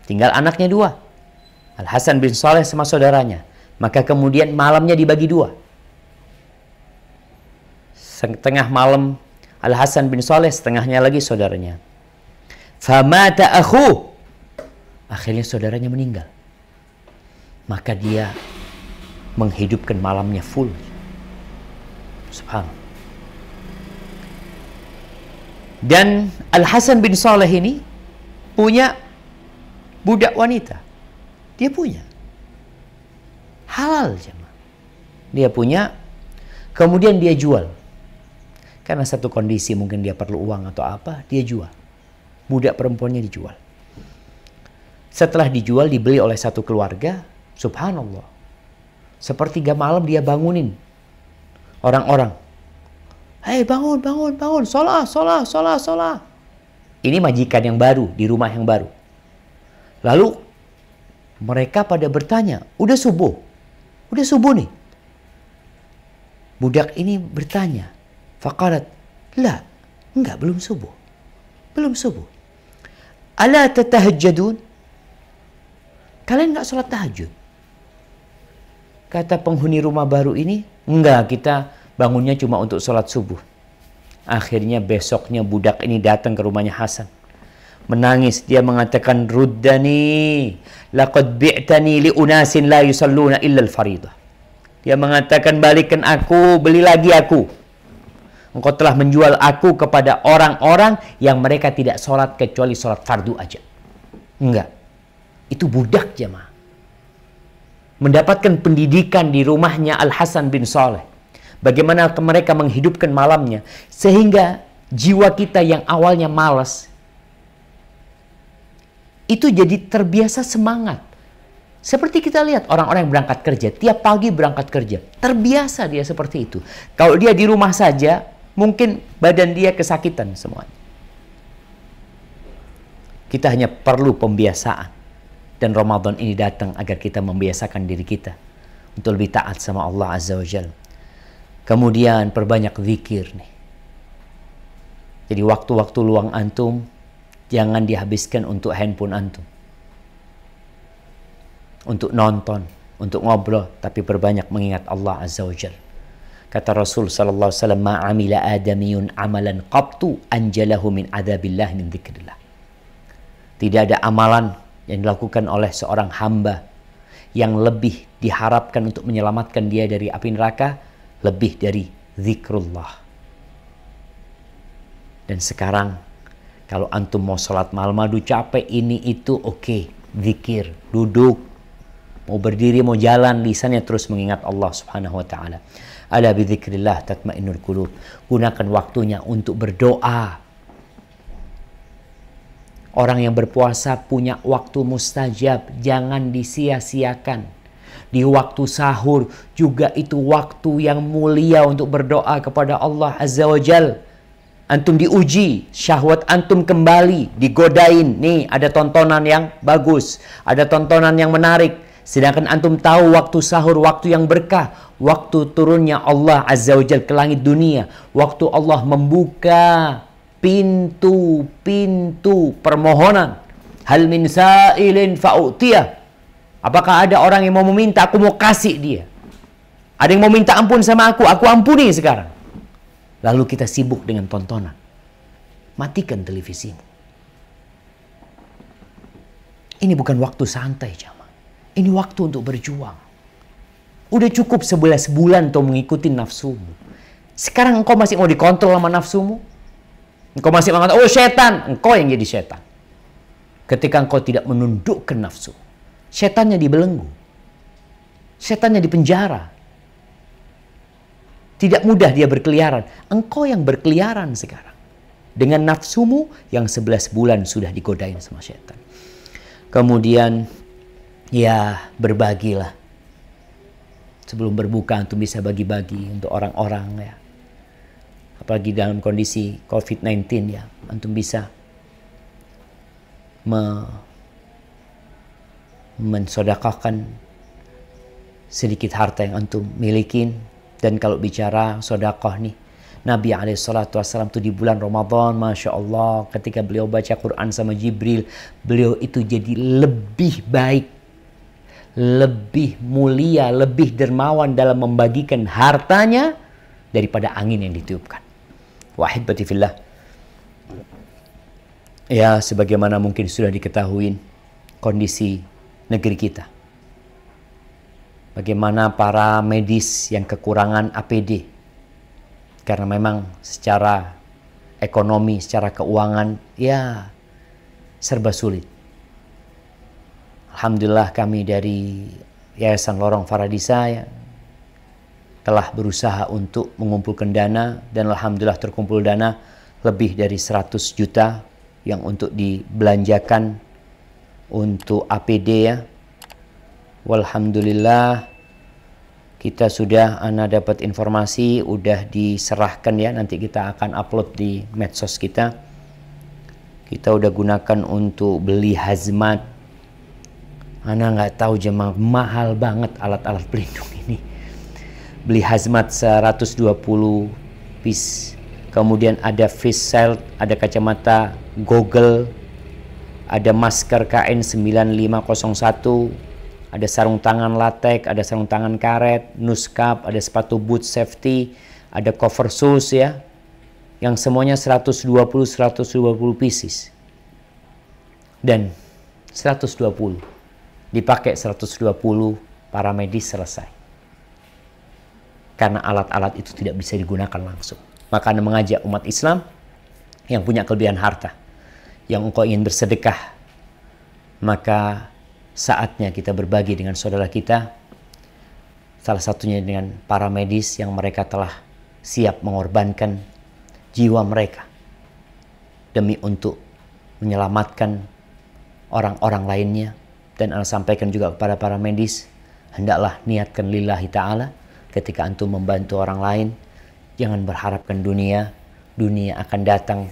Tinggal anaknya 2. Al-Hasan bin Saleh sama saudaranya. Maka kemudian malamnya dibagi 2. Setengah malam Al-Hasan bin Saleh, setengahnya lagi saudaranya. Famata akhu. Akhirnya saudaranya meninggal. Maka dia menghidupkan malamnya full. Subhanallah. Dan Al-Hasan bin Saleh ini punya budak wanita. Dia punya. Halal jemaah. Dia punya. Kemudian dia jual. Karena satu kondisi mungkin dia perlu uang atau apa, dia jual. Budak perempuannya dijual. Setelah dijual, dibeli oleh satu keluarga. Subhanallah. Sepertiga malam dia bangunin orang-orang. Hei, bangun, bangun, bangun. Sholat, sholat, sholat, sholat. Ini majikan yang baru, di rumah yang baru. Lalu mereka pada bertanya, udah subuh? Udah subuh nih? Budak ini bertanya. Faqalat, la, enggak, belum subuh. Belum subuh. Ala tatahajjadun? Kalian enggak sholat tahajud? Kata penghuni rumah baru ini, enggak, kita bangunnya cuma untuk sholat subuh. Akhirnya besoknya budak ini datang ke rumahnya Hasan. Menangis, dia mengatakan, ruddani, laqad bi'tani li unasin la yusalluna illa al-faridah. Dia mengatakan, balikan aku, beli lagi aku. Engkau telah menjual aku kepada orang-orang yang mereka tidak sholat kecuali sholat fardu aja. Enggak. Itu budak jemaah. Mendapatkan pendidikan di rumahnya Al-Hasan bin Saleh. Bagaimana mereka menghidupkan malamnya. Sehingga jiwa kita yang awalnya malas, itu jadi terbiasa semangat. Seperti kita lihat orang-orang yang berangkat kerja. Tiap pagi berangkat kerja. Terbiasa dia seperti itu. Kalau dia di rumah saja, mungkin badan dia kesakitan semuanya. Kita hanya perlu pembiasaan. Dan Ramadan ini datang agar kita membiasakan diri kita untuk lebih taat sama Allah Azza wa Jalla. Kemudian perbanyak zikir nih. Jadi waktu-waktu luang antum jangan dihabiskan untuk handphone antum. Untuk nonton, untuk ngobrol, tapi perbanyak mengingat Allah Azza wa Jalla. Kata Rasul sallallahu alaihi wasallam, "Ma 'amila adamiyun 'amalan qattu anjalahu min adzabillah min dzikrillah." Tidak ada amalan yang dilakukan oleh seorang hamba yang lebih diharapkan untuk menyelamatkan dia dari api neraka lebih dari zikrullah. Dan sekarang kalau antum mau sholat malam, aduh capek ini itu, oke, zikir, duduk, mau berdiri, mau jalan, lisannya terus mengingat Allah Subhanahu wa taala. Ala bi dzikrillah tatmainnul qulub. Gunakan waktunya untuk berdoa. Orang yang berpuasa punya waktu mustajab, jangan disia-siakan. di waktu sahur juga itu waktu yang mulia untuk berdoa kepada Allah Azza wa Jal. Antum diuji, syahwat antum kembali, digodain. Nih ada tontonan yang bagus, ada tontonan yang menarik. Sedangkan antum tahu waktu sahur, waktu yang berkah, waktu turunnya Allah Azza wa Jal ke langit dunia, waktu Allah membuka pintu-pintu permohonan. Hal min sa'ilin fa'utiyah. Apakah ada orang yang mau meminta, aku mau kasih dia. Ada yang mau minta ampun sama aku ampuni sekarang. Lalu kita sibuk dengan tontonan. Matikan televisimu. Ini bukan waktu santai, jamaah. Ini waktu untuk berjuang. Udah cukup 11 bulan tuh mengikuti nafsumu. Sekarang engkau masih mau dikontrol sama nafsumu? Engkau masih mengatakan, oh setan. Engkau yang jadi setan. Ketika engkau tidak menundukkan nafsu. Setannya dibelenggu. Setannya dipenjara. Tidak mudah dia berkeliaran. Engkau yang berkeliaran sekarang. Dengan nafsumu yang 11 bulan sudah digodain sama setan. Kemudian, ya berbagilah. Sebelum berbuka, antum bisa bagi-bagi untuk orang-orang ya. Apalagi dalam kondisi COVID-19 ya. Antum bisa mensodakahkan sedikit harta yang antum milikin. Dan kalau bicara sodakoh nih, Nabi SAW tuh di bulan Ramadan, Masya Allah, ketika beliau baca Quran sama Jibril, beliau itu jadi lebih baik, lebih mulia, lebih dermawan dalam membagikan hartanya daripada angin yang ditiupkan. Wahibati fillah. Ya, sebagaimana mungkin sudah diketahui kondisi negeri kita. Bagaimana para medis yang kekurangan APD. Karena memang secara ekonomi, secara keuangan, ya serba sulit. Alhamdulillah kami dari Yayasan Lorong Faradisa ya, telah berusaha untuk mengumpulkan dana. Dan Alhamdulillah terkumpul dana lebih dari 100 juta yang untuk dibelanjakan untuk APD ya. Walhamdulillah kita sudah, ana dapat informasi udah diserahkan ya, nanti kita akan upload di medsos kita. Kita udah gunakan untuk beli hazmat. Ana nggak tahu jemaah, mahal banget alat-alat pelindung ini. Beli hazmat 120 piece. Kemudian ada face shield, ada kacamata goggle, ada masker KN9501, ada sarung tangan latex, ada sarung tangan karet, nose cap, ada sepatu boot safety, ada cover shoes ya. Yang semuanya 120 pieces. Dan 120 dipakai 120 para medis selesai. Karena alat-alat itu tidak bisa digunakan langsung. Maka Anda mengajak umat Islam yang punya kelebihan harta, yang engkau ingin bersedekah, maka saatnya kita berbagi dengan saudara kita. Salah satunya dengan para medis yang mereka telah siap mengorbankan jiwa mereka demi untuk menyelamatkan orang-orang lainnya. Dan Anda sampaikan juga kepada para medis, hendaklah niatkan lillahi ta'ala ketika antum membantu orang lain. Jangan berharapkan dunia akan datang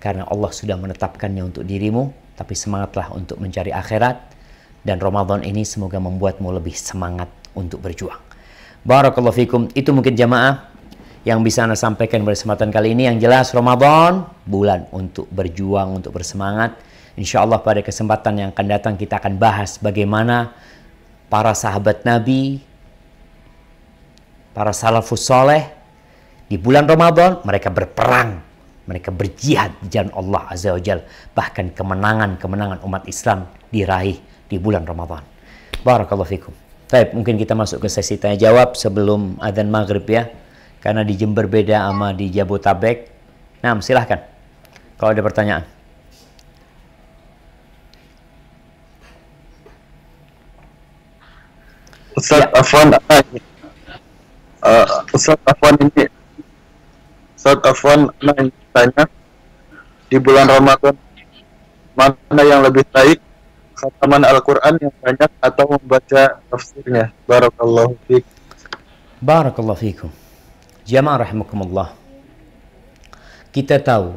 karena Allah sudah menetapkannya untuk dirimu. Tapi semangatlah untuk mencari akhirat. Dan Ramadan ini semoga membuatmu lebih semangat untuk berjuang. Barakallahu fikum. Itu mungkin jamaah yang bisa Anda sampaikan pada kesempatan kali ini. Yang jelas Ramadan, bulan untuk berjuang, untuk bersemangat. Insya Allah pada kesempatan yang akan datang kita akan bahas bagaimana para sahabat Nabi, para salafus soleh, di bulan Ramadan mereka berperang. Mereka berjihad di jalan Allah Azza wa Jal. Bahkan kemenangan umat Islam diraih di bulan Ramadan. Barakallahu fikum. Baik, mungkin kita masuk ke sesi tanya jawab sebelum adzan maghrib ya. Karena di Jember beda sama di Jabotabek. Nah, silahkan kalau ada pertanyaan. Ustaz Afwan ini tanya, di bulan Ramadan mana yang lebih baik khataman Al-Quran yang banyak atau membaca tafsirnya? Barakallahu fiik. Barakallahu fikum. Jamaah rahimakumullah. Kita tahu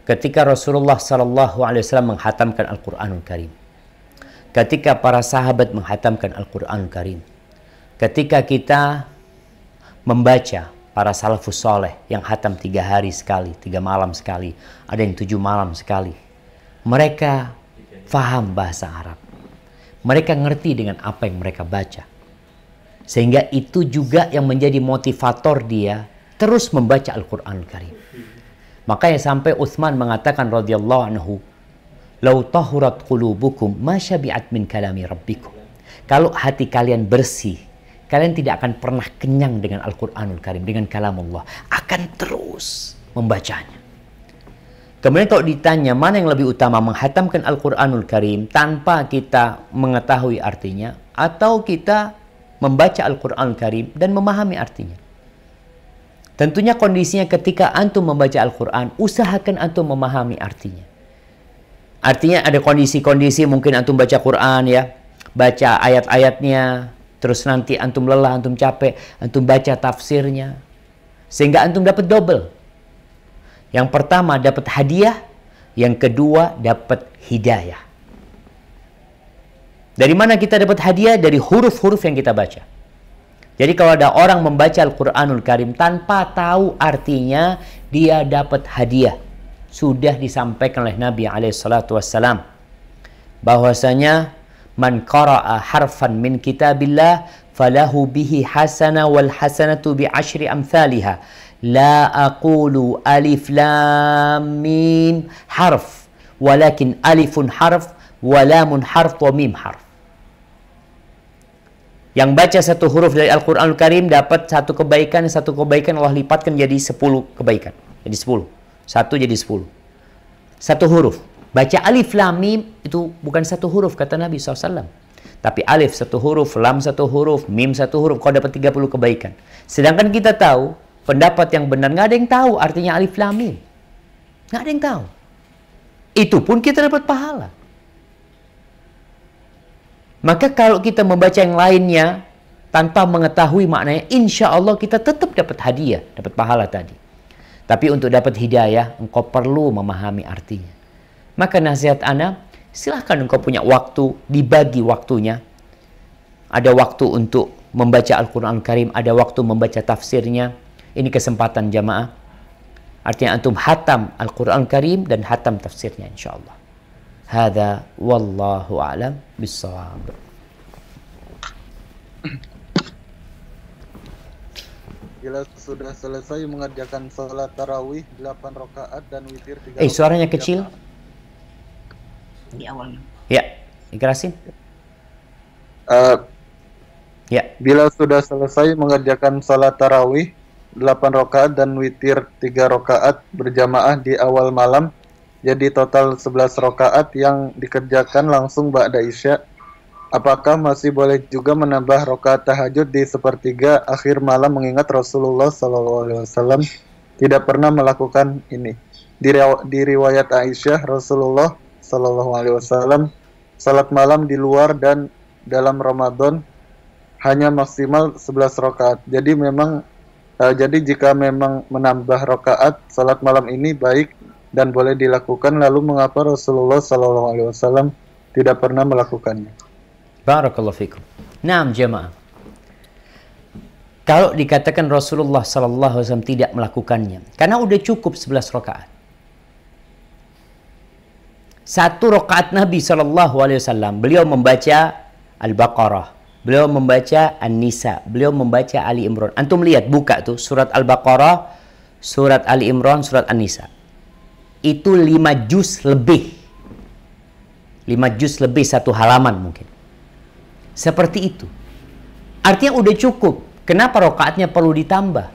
ketika Rasulullah sallallahu alaihi wasallam menghatamkan Al-Qur'anul Karim. Ketika para sahabat menghatamkan Al-Qur'anul Karim. Ketika kita membaca para salafus soleh yang hatam 3 hari sekali, 3 malam sekali, ada yang 7 malam sekali. Mereka faham bahasa Arab. Mereka ngerti dengan apa yang mereka baca. Sehingga itu juga yang menjadi motivator dia terus membaca Al-Quranul Karim. Makanya sampai Utsman mengatakan radhiyallahu anhu, "Lau tahurat qulubukum ma syabi'at min kalami rabbikum." Kalau hati kalian bersih, kalian tidak akan pernah kenyang dengan Al-Quranul Karim, dengan kalam Allah. Akan terus membacanya. Kemudian kalau ditanya mana yang lebih utama, menghatamkan Al-Quranul Karim tanpa kita mengetahui artinya, atau kita membaca Al-Quranul Karim dan memahami artinya. Tentunya kondisinya ketika antum membaca Al-Quran, usahakan antum memahami artinya. Artinya ada kondisi-kondisi mungkin antum baca Quran ya, baca ayat-ayatnya, terus nanti antum lelah, antum capek, antum baca tafsirnya. Sehingga antum dapat double. Yang pertama dapat hadiah, yang kedua dapat hidayah. Dari mana kita dapat hadiah? Dari huruf-huruf yang kita baca. Jadi kalau ada orang membaca Al-Quranul Karim tanpa tahu artinya, dia dapat hadiah. Sudah disampaikan oleh Nabi SAW bahwasanya man qara'a harfan min kitabillah falahu bihi hasana wal hasanatu bi asyri amthaliha. La aqulu alif lam mim harf, walakin alifun harf, walamun harf, wa mim harf. Yang baca satu huruf dari Al-Quranul Karim dapat satu kebaikan Allah lipatkan jadi 10 kebaikan. Jadi 10. Satu jadi 10. Satu huruf. Baca alif lam mim itu bukan satu huruf kata Nabi SAW. Tapi alif satu huruf, lam satu huruf, mim satu huruf, kau dapat 30 kebaikan. Sedangkan kita tahu, pendapat yang benar, nggak ada yang tahu artinya alif lam mim. Nggak ada yang tahu. Itu pun kita dapat pahala. Maka kalau kita membaca yang lainnya tanpa mengetahui maknanya, insya Allah kita tetap dapat hadiah, dapat pahala tadi. Tapi untuk dapat hidayah, engkau perlu memahami artinya. Maka nasihat ana, silahkan engkau punya waktu, dibagi waktunya. Ada waktu untuk membaca Al-Quran Karim, ada waktu membaca tafsirnya. Ini kesempatan jamaah. Artinya antum hatam Al-Quran Karim dan hatam tafsirnya insya Allah. Hada wallahu a'lam bissawab. Bila sudah selesai mengerjakan salat tarawih 8 rakaat dan witir 3 suaranya kecil. Di awalnya. Ya, ikhlasin. Ya. Bila sudah selesai mengerjakan salat tarawih 8 rakaat dan witir 3 rakaat berjamaah di awal malam, jadi total 11 rakaat yang dikerjakan langsung ba'da isya. Apakah masih boleh juga menambah rakaat tahajud di sepertiga akhir malam, mengingat Rasulullah SAW tidak pernah melakukan ini. Di riwayat Aisyah, Rasulullah SAW salat malam di luar dan dalam Ramadan hanya maksimal 11 rakaat. Jadi jika memang menambah rakaat salat malam ini baik dan boleh dilakukan, lalu mengapa Rasulullah SAW tidak pernah melakukannya? Barakallahu fikum. Naam jemaah. Kalau dikatakan Rasulullah SAW tidak melakukannya, karena udah cukup 11 rakaat. Satu rakaat Nabi SAW, beliau membaca Al-Baqarah, beliau membaca An-Nisa, beliau membaca Ali Imran. Antum lihat, buka tuh surat Al-Baqarah, surat Ali Imran, surat An-Nisa. Itu 5 juz lebih. 5 juz lebih, 1 halaman mungkin. Seperti itu. Artinya udah cukup. Kenapa rakaatnya perlu ditambah?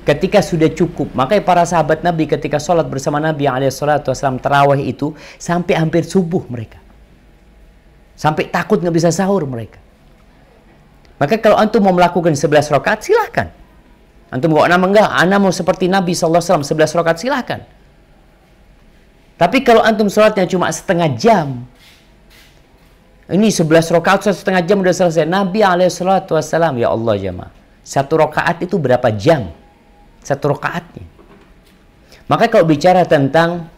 Ketika sudah cukup. Makanya para sahabat Nabi ketika sholat bersama Nabi SAW tarawih itu sampai hampir subuh mereka. Sampai takut nggak bisa sahur mereka. Maka kalau antum mau melakukan 11 rakaat silahkan. Antum mau ana mau seperti Nabi SAW 11 rakaat silahkan. Tapi kalau antum sholatnya cuma setengah jam, Ini 11 rakaat 1,5 jam udah selesai. Nabi alaihissalam, ya Allah jemaah. 1 rakaat itu berapa jam? 1 rakaatnya. Maka kalau bicara tentang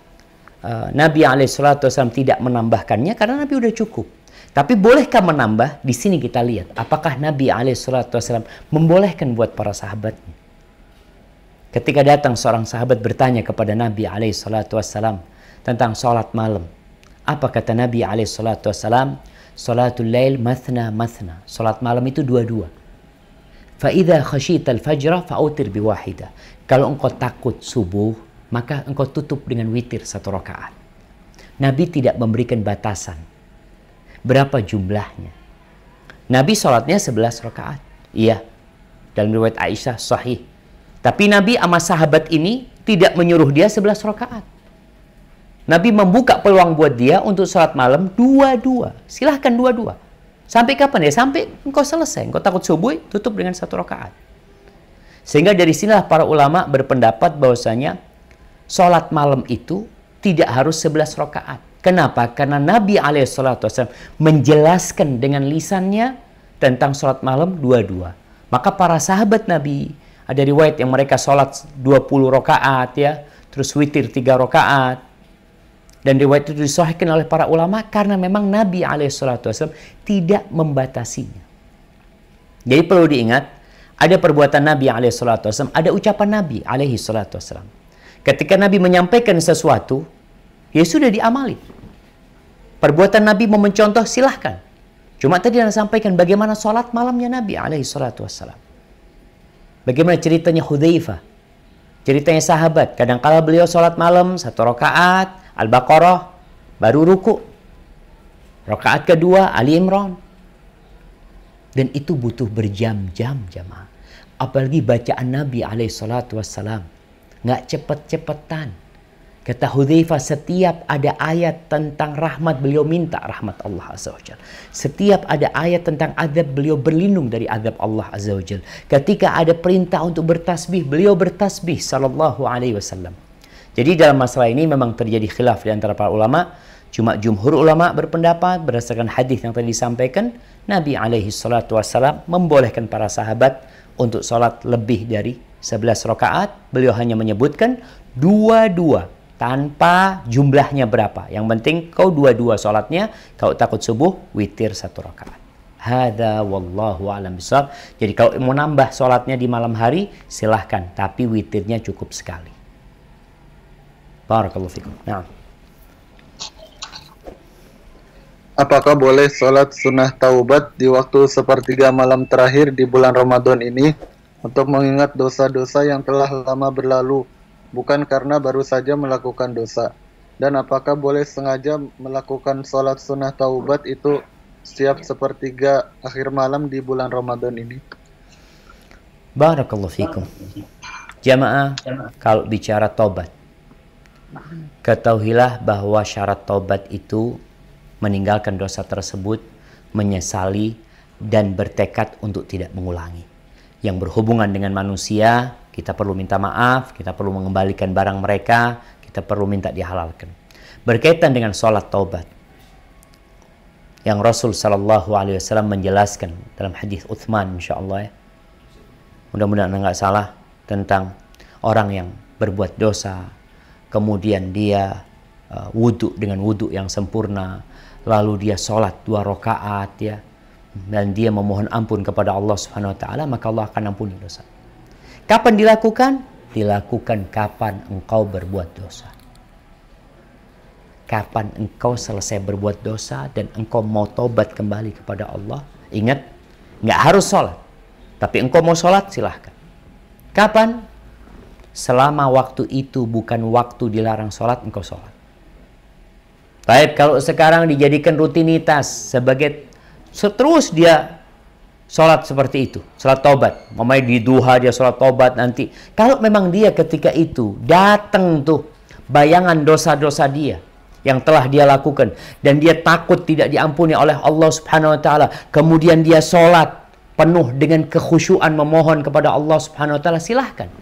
Nabi alaihissalam tidak menambahkannya karena Nabi udah cukup. Tapi bolehkah menambah? Di sini kita lihat apakah Nabi alaihissalam membolehkan buat para sahabatnya. Ketika datang seorang sahabat bertanya kepada Nabi alaihissalam tentang sholat malam. Apa kata Nabi alaihissalam? Sholatul lail mathna mathna. Sholat malam itu 2-2. Fa idza khashita al-fajra fa'utir biwahidah. Kalau engkau takut subuh, maka engkau tutup dengan witir 1 rakaat. Nabi tidak memberikan batasan. Berapa jumlahnya? Nabi sholatnya 11 rakaat. Iya. Dalam riwayat Aisyah sahih. Tapi Nabi sama sahabat ini tidak menyuruh dia 11 rakaat. Nabi membuka peluang buat dia untuk sholat malam 2-2. Silahkan 2-2. Sampai kapan ya? Sampai engkau selesai. Engkau takut subuh, tutup dengan 1 rakaat. Sehingga dari sinilah para ulama berpendapat bahwasanya sholat malam itu tidak harus 11 rakaat. Kenapa? Karena Nabi alaihissalam menjelaskan dengan lisannya tentang sholat malam 2-2. Maka para sahabat Nabi, ada riwayat yang mereka sholat 20 rakaat ya, terus witir 3 rakaat. Dan riwayat itu disahihkan oleh para ulama karena memang Nabi alaihissalam tidak membatasinya. Jadi perlu diingat, ada perbuatan Nabi alaihissalam, ada ucapan Nabi alaihissalam. Ketika Nabi menyampaikan sesuatu, ya sudah diamali. Perbuatan Nabi mau mencontoh, silahkan. Cuma tadi Anda sampaikan bagaimana sholat malamnya Nabi alaihissalam. Bagaimana ceritanya Hudzaifah, ceritanya sahabat. Kadang-kala beliau sholat malam 1 rakaat, Al-Baqarah, baru ruku. Rakaat kedua, Ali Imran. Dan itu butuh berjam-jam jamaah. Apalagi bacaan Nabi alaihissalam. Nggak cepet-cepetan. Kata Hudzaifah, setiap ada ayat tentang rahmat, beliau minta rahmat Allah Azza wa Jalla. Setiap ada ayat tentang azab, beliau berlindung dari azab Allah Azza wa Jalla. Ketika ada perintah untuk bertasbih, beliau bertasbih sallallahu alaihi wasallam. Jadi dalam masalah ini memang terjadi khilaf di antara para ulama. Cuma jumhur ulama berpendapat berdasarkan hadis yang tadi disampaikan, Nabi alaihissalam membolehkan para sahabat untuk sholat lebih dari 11 rakaat. Beliau hanya menyebutkan 2-2 tanpa jumlahnya berapa. Yang penting kau 2-2 sholatnya. Kau takut subuh, witir 1 rakaat. Hada wallahu a'lam bishawab. Jadi kalau mau nambah sholatnya di malam hari, silahkan. Tapi witirnya cukup sekali. Barakallahu fikum. Nah. Apakah boleh sholat sunnah taubat di waktu sepertiga malam terakhir di bulan Ramadan ini untuk mengingat dosa-dosa yang telah lama berlalu, bukan karena baru saja melakukan dosa? Dan apakah boleh sengaja melakukan sholat sunnah taubat itu setiap sepertiga akhir malam di bulan Ramadan ini? Barakallahu fikum. Jamaah, kalau bicara taubat, ketahuilah bahwa syarat taubat itu meninggalkan dosa tersebut, menyesali, dan bertekad untuk tidak mengulangi. Yang berhubungan dengan manusia, kita perlu minta maaf, kita perlu mengembalikan barang mereka, kita perlu minta dihalalkan. Berkaitan dengan sholat taubat, yang Rasul SAW menjelaskan dalam hadis Utsman, insyaallah ya, mudah-mudahan nggak salah, tentang orang yang berbuat dosa, kemudian dia wudhu dengan wudhu yang sempurna, lalu dia sholat 2 rakaat ya, dan dia memohon ampun kepada Allah Subhanahu wa taala, maka Allah akan ampuni dosa. Kapan dilakukan? Dilakukan kapan engkau berbuat dosa. Kapan engkau selesai berbuat dosa dan engkau mau tobat kembali kepada Allah. Ingat, nggak harus sholat, tapi engkau mau sholat, silahkan. Kapan? Selama waktu itu bukan waktu dilarang sholat, engkau sholat. Baik, kalau sekarang dijadikan rutinitas sebagai terus dia sholat seperti itu, sholat taubat. Mamanya di duha dia sholat taubat nanti. Kalau memang dia ketika itu datang tuh bayangan dosa-dosa dia yang telah dia lakukan dan dia takut tidak diampuni oleh Allah Subhanahu wa taala, kemudian dia sholat penuh dengan kekhusyuan memohon kepada Allah Subhanahu wa taala, silahkan.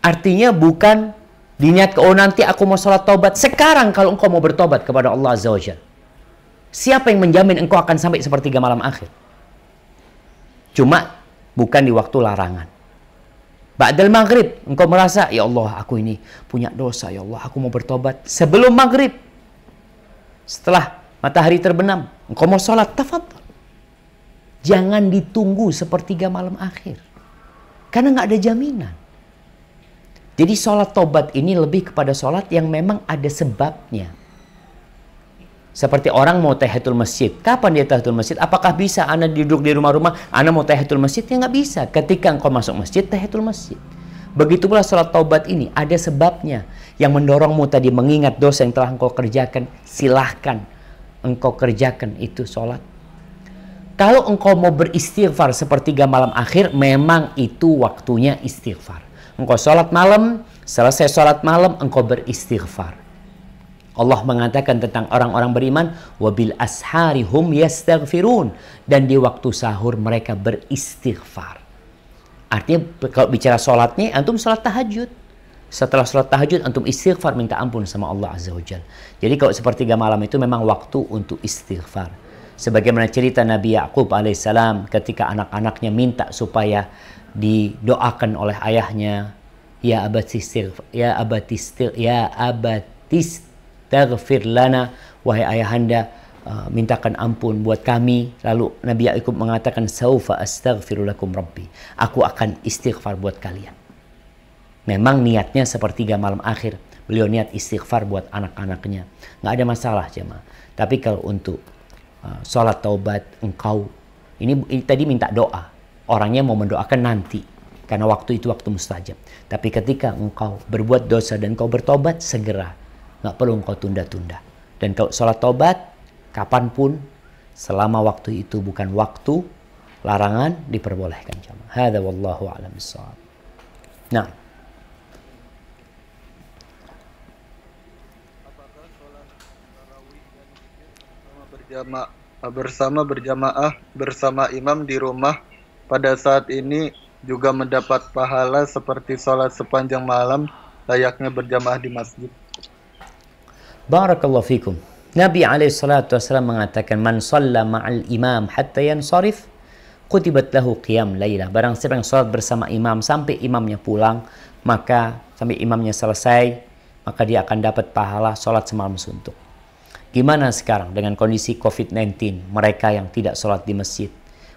Artinya bukan diniat, oh nanti aku mau sholat taubat. Sekarang kalau engkau mau bertobat kepada Allah Azza wa Jalla, Siapa yang menjamin engkau akan sampai sepertiga malam akhir? Cuma bukan di waktu larangan. Ba'dal maghrib, engkau merasa, ya Allah, aku ini punya dosa, ya Allah, aku mau bertobat. Sebelum maghrib, setelah matahari terbenam, engkau mau sholat, tafadhal. Jangan ditunggu sepertiga malam akhir. Karena nggak ada jaminan. Jadi sholat tobat ini lebih kepada sholat yang memang ada sebabnya. Seperti orang mau tahiyatul masjid. Kapan dia tahiyatul masjid? Apakah bisa Anda duduk di rumah-rumah, Anda mau tahiyatul masjid? Ya nggak bisa. Ketika engkau masuk masjid, tahiyatul masjid. Begitu pula sholat taubat ini, ada sebabnya. Yang mendorongmu tadi mengingat dosa yang telah engkau kerjakan. Silahkan engkau kerjakan itu sholat. Kalau engkau mau beristighfar sepertiga malam akhir, memang itu waktunya istighfar. Engkau sholat malam, selesai sholat malam, engkau beristighfar. Allah mengatakan tentang orang-orang beriman, wabil ashari hum yastaghfirun, dan di waktu sahur mereka beristighfar. Artinya kalau bicara sholatnya, antum sholat tahajud. Setelah sholat tahajud, antum istighfar, minta ampun sama Allah Azza wa Jalla. Jadi kalau sepertiga malam itu memang waktu untuk istighfar. Sebagaimana cerita Nabi Ya'qub alaihissalam ketika anak-anaknya minta supaya didoakan oleh ayahnya, ya abatistaghfir lana, wahai ayahanda, mintakan ampun buat kami. Lalu Nabi Ya'qub mengatakan, saufa astaghfiru lakum rabbi, aku akan istighfar buat kalian. Memang niatnya sepertiga malam akhir, beliau niat istighfar buat anak-anaknya, nggak ada masalah jemaah. Tapi kalau untuk sholat taubat, engkau ini tadi minta doa, orangnya mau mendoakan nanti karena waktu itu waktu mustajab. Tapi ketika engkau berbuat dosa dan engkau bertobat, segera, nggak perlu engkau tunda-tunda. Dan kalau sholat taubat kapanpun, selama waktu itu bukan waktu larangan, diperbolehkan jemaah. Hadza wallahu a'lam bissawab. Nah, bersama berjamaah bersama imam di rumah pada saat ini juga mendapat pahala seperti sholat sepanjang malam layaknya berjamaah di masjid. Barakallahu fikum. Nabi alaihissalatu wassalam mengatakan, man shalla ma'al imam hatta yansarif kutibat lahu qiyam lailah. Barang siapa yang sholat bersama imam sampai imamnya pulang, maka sampai imamnya selesai, maka dia akan dapat pahala sholat semalam suntuk. Gimana sekarang dengan kondisi COVID-19? Mereka yang tidak sholat di masjid,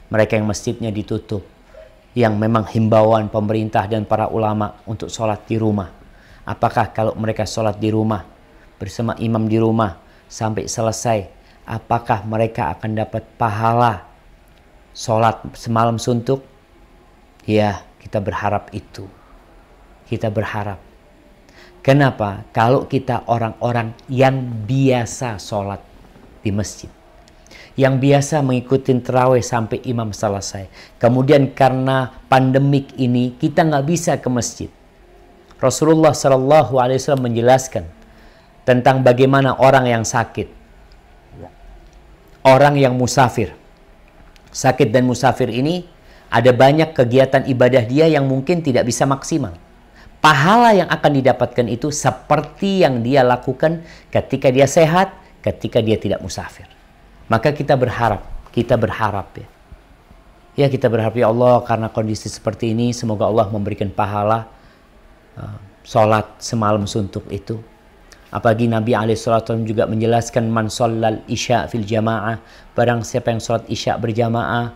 mereka yang masjidnya ditutup, yang memang himbauan pemerintah dan para ulama untuk sholat di rumah. Apakah kalau mereka sholat di rumah, bersama imam di rumah, sampai selesai, apakah mereka akan dapat pahala sholat semalam suntuk? Ya, kita berharap itu. Kita berharap. Kenapa? Kalau kita orang-orang yang biasa sholat di masjid, yang biasa mengikuti tarawih sampai imam selesai, kemudian karena pandemik ini kita nggak bisa ke masjid. Rasulullah SAW menjelaskan tentang bagaimana orang yang sakit, orang yang musafir. Sakit dan musafir ini ada banyak kegiatan ibadah dia yang mungkin tidak bisa maksimal. Pahala yang akan didapatkan itu seperti yang dia lakukan ketika dia sehat, ketika dia tidak musafir. Maka kita berharap ya. Ya, kita berharap, ya Allah, karena kondisi seperti ini, semoga Allah memberikan pahala sholat semalam suntuk itu. Apalagi Nabi SAW juga menjelaskan, man shallal isya fil jamaah, barang siapa yang sholat isya berjamaah,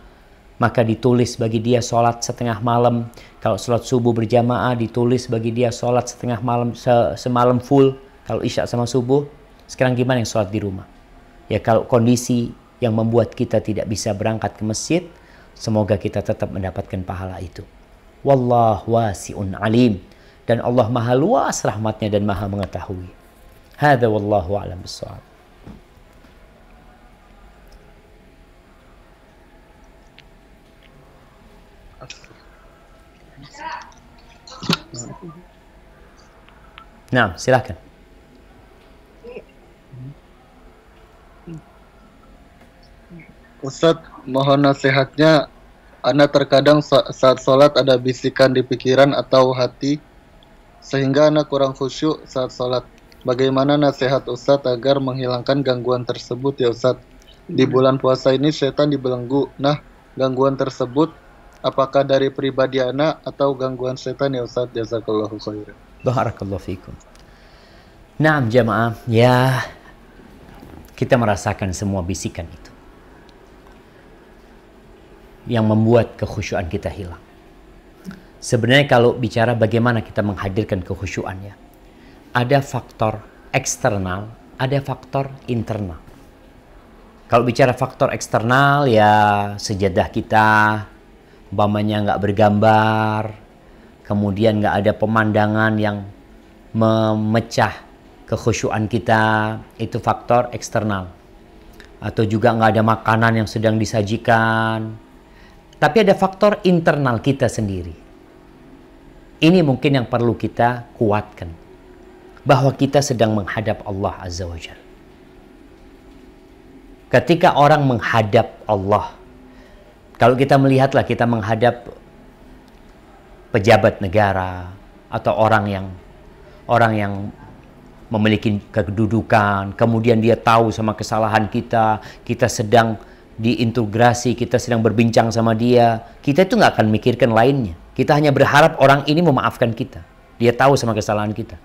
maka ditulis bagi dia sholat setengah malam. Kalau sholat subuh berjamaah, ditulis bagi dia sholat setengah malam, semalam full. Kalau isya sama subuh. Sekarang gimana yang sholat di rumah? Ya, kalau kondisi yang membuat kita tidak bisa berangkat ke masjid, semoga kita tetap mendapatkan pahala itu. Wallahu wasi'un alim. Dan Allah maha luas rahmatnya dan maha mengetahui. Hadza wallahu a'lam bissawab. Nah, silakan. Ustadz, mohon nasihatnya. Ana terkadang saat sholat ada bisikan di pikiran atau hati, sehingga ana kurang khusyuk saat sholat. Bagaimana nasihat Ustadz agar menghilangkan gangguan tersebut ya Ustadz? Di bulan puasa ini setan dibelenggu. Nah, gangguan tersebut apakah dari pribadi anak atau gangguan setan ya Ustaz? Jazakallahu khairan. Barakallahu fikum. Naam jamaah, ya kita merasakan semua bisikan itu yang membuat kekhusyuan kita hilang. Sebenarnya kalau bicara bagaimana kita menghadirkan kekhusyuan ya, ada faktor eksternal, ada faktor internal. Kalau bicara faktor eksternal ya sejadah kita, umpamanya nggak bergambar, kemudian nggak ada pemandangan yang memecah kekhusyuan kita, itu faktor eksternal. Atau juga nggak ada makanan yang sedang disajikan. Tapi ada faktor internal kita sendiri. Ini mungkin yang perlu kita kuatkan. Bahwa kita sedang menghadap Allah Azza wa Jalla. Ketika orang menghadap Allah, kalau kita melihatlah kita menghadap pejabat negara atau orang yang memiliki kedudukan, kemudian dia tahu sama kesalahan kita, kita sedang diintegrasi, kita sedang berbincang sama dia, kita itu nggak akan mikirkan lainnya. Kita hanya berharap orang ini memaafkan kita. Dia tahu sama kesalahan kita.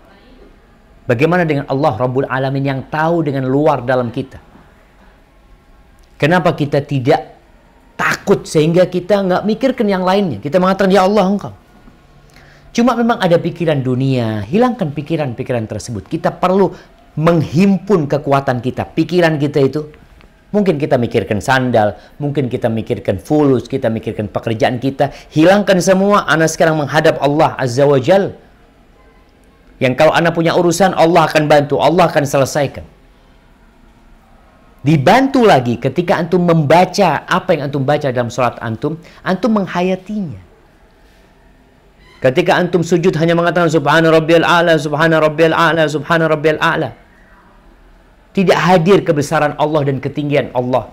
Bagaimana dengan Allah Rabbul Alamin yang tahu dengan luar dalam kita? Kenapa kita tidak takut sehingga kita nggak mikirkan yang lainnya? Kita mengatakan, ya Allah Engkau. Cuma memang ada pikiran dunia. Hilangkan pikiran-pikiran tersebut. Kita perlu menghimpun kekuatan kita. Pikiran kita itu, mungkin kita mikirkan sandal, mungkin kita mikirkan fulus, kita mikirkan pekerjaan kita. Hilangkan semua. Ana sekarang menghadap Allah Azza wa Jal. Yang kalau ana punya urusan, Allah akan bantu, Allah akan selesaikan. Dibantu lagi ketika antum membaca apa yang antum baca dalam sholat antum menghayatinya. Ketika antum sujud hanya mengatakan subhana rabbiyal a'la, subhana rabbiyal a'la, subhana rabbiyal a'la. Tidak hadir kebesaran Allah dan ketinggian Allah.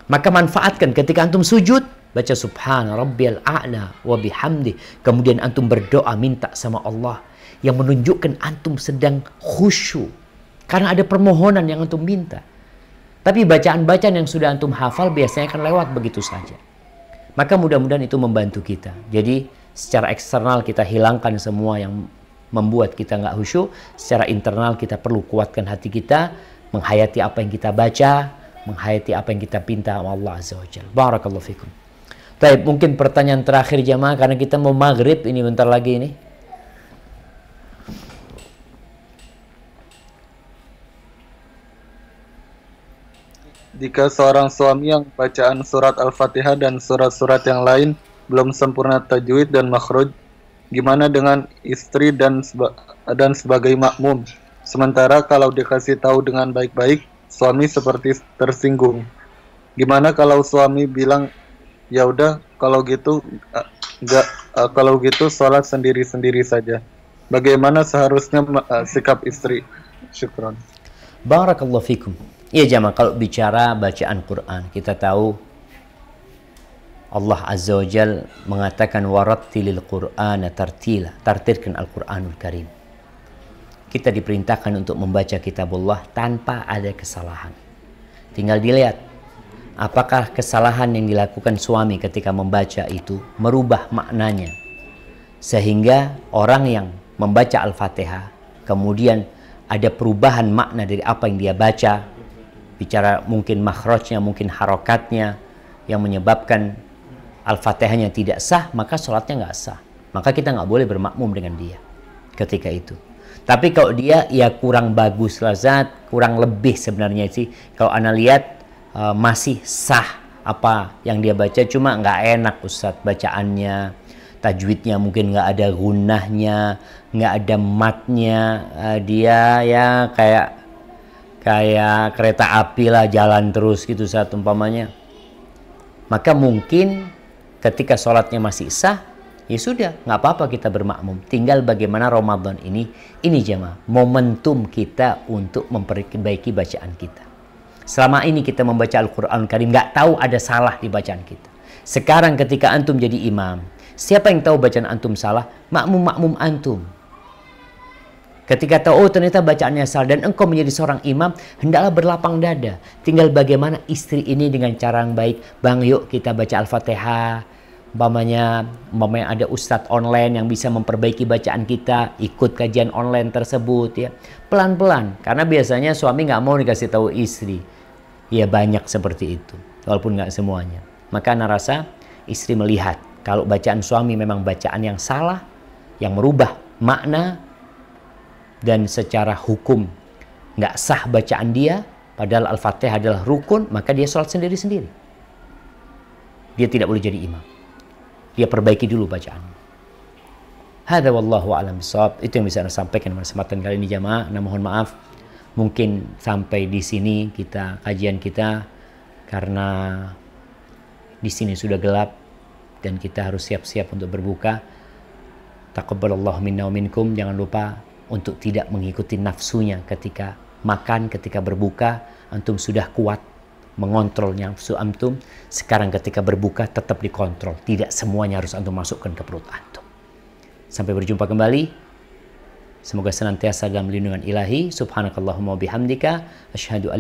Maka manfaatkan ketika antum sujud, baca subhana rabbiyal a'la wa bihamdi. Kemudian antum berdoa minta sama Allah yang menunjukkan antum sedang khusyuk. Karena ada permohonan yang antum minta. Tapi bacaan-bacaan yang sudah antum hafal biasanya akan lewat begitu saja. Maka mudah-mudahan itu membantu kita. Jadi secara eksternal kita hilangkan semua yang membuat kita nggak khusyuk. Secara internal kita perlu kuatkan hati kita. Menghayati apa yang kita baca. Menghayati apa yang kita pinta sama Allah Azza wa Jalla. Barakallahu fikum. Baik, mungkin pertanyaan terakhir jamaah. Karena kita mau maghrib ini bentar lagi ini. Jika seorang suami yang bacaan surat Al-Fatihah dan surat-surat yang lain belum sempurna tajwid dan makhraj, gimana dengan istri dan sebagai makmum? Sementara kalau dikasih tahu dengan baik-baik, suami seperti tersinggung. Gimana kalau suami bilang, ya udah kalau gitu sholat sendiri-sendiri saja. Bagaimana seharusnya sikap istri? Syukran. Barakallahu fikum. Ya jamaah, kalau bicara bacaan Quran, kita tahu Allah Azza wa Jal mengatakan warattilil Qur'ana tartila, tartilkan Al-Quranul Karim. Kita diperintahkan untuk membaca kitabullah tanpa ada kesalahan. Tinggal dilihat apakah kesalahan yang dilakukan suami ketika membaca itu merubah maknanya. Sehingga orang yang membaca Al-Fatihah kemudian ada perubahan makna dari apa yang dia baca, bicara mungkin makhrajnya, mungkin harokatnya yang menyebabkan Al-Fatihahnya tidak sah, maka sholatnya nggak sah. Maka kita nggak boleh bermakmum dengan dia ketika itu. Tapi kalau dia ya kurang bagus lazat, kurang lebih sebenarnya sih. Kalau Anda lihat masih sah apa yang dia baca, cuma nggak enak Ustadz bacaannya, tajwidnya mungkin nggak ada gunnahnya, nggak ada matnya, dia ya kayak kereta api lah, jalan terus gitu saat umpamanya. Maka mungkin ketika sholatnya masih sah, ya sudah, nggak apa-apa kita bermakmum. Tinggal bagaimana Ramadan ini jamaah, momentum kita untuk memperbaiki bacaan kita. Selama ini kita membaca Al-Quran Karim, nggak tahu ada salah di bacaan kita. Sekarang ketika antum jadi imam, siapa yang tahu bacaan antum salah? Makmum-makmum antum. Ketika tahu, oh ternyata bacaannya salah dan engkau menjadi seorang imam, hendaklah berlapang dada. Tinggal bagaimana istri ini dengan cara yang baik. Bang, yuk kita baca Al-Fatihah. Umpamanya ada ustadz online yang bisa memperbaiki bacaan kita, ikut kajian online tersebut ya. Pelan-pelan, karena biasanya suami nggak mau dikasih tahu istri. Ya banyak seperti itu, walaupun nggak semuanya. Maka ana rasa istri melihat kalau bacaan suami memang bacaan yang salah, yang merubah makna, dan secara hukum nggak sah bacaan dia, padahal Al-Fatihah adalah rukun, maka dia sholat sendiri-sendiri. Dia tidak boleh jadi imam. Dia perbaiki dulu bacaan. Hadza wallahu a'lam bishawab. Itu yang bisa saya sampaikan pada kesempatan kali ini jamaah. Nah, mohon maaf mungkin sampai di sini kajian kita, karena di sini sudah gelap dan kita harus siap-siap untuk berbuka. Taqabbalallahu minna wa minkum. Jangan lupa untuk tidak mengikuti nafsunya ketika makan, ketika berbuka. Antum sudah kuat mengontrol nafsu antum. Sekarang ketika berbuka tetap dikontrol. Tidak semuanya harus antum masukkan ke perut antum. Sampai berjumpa kembali. Semoga senantiasa dalam lindungan ilahi. Subhanakallahumma bihamdika. Asyhadu an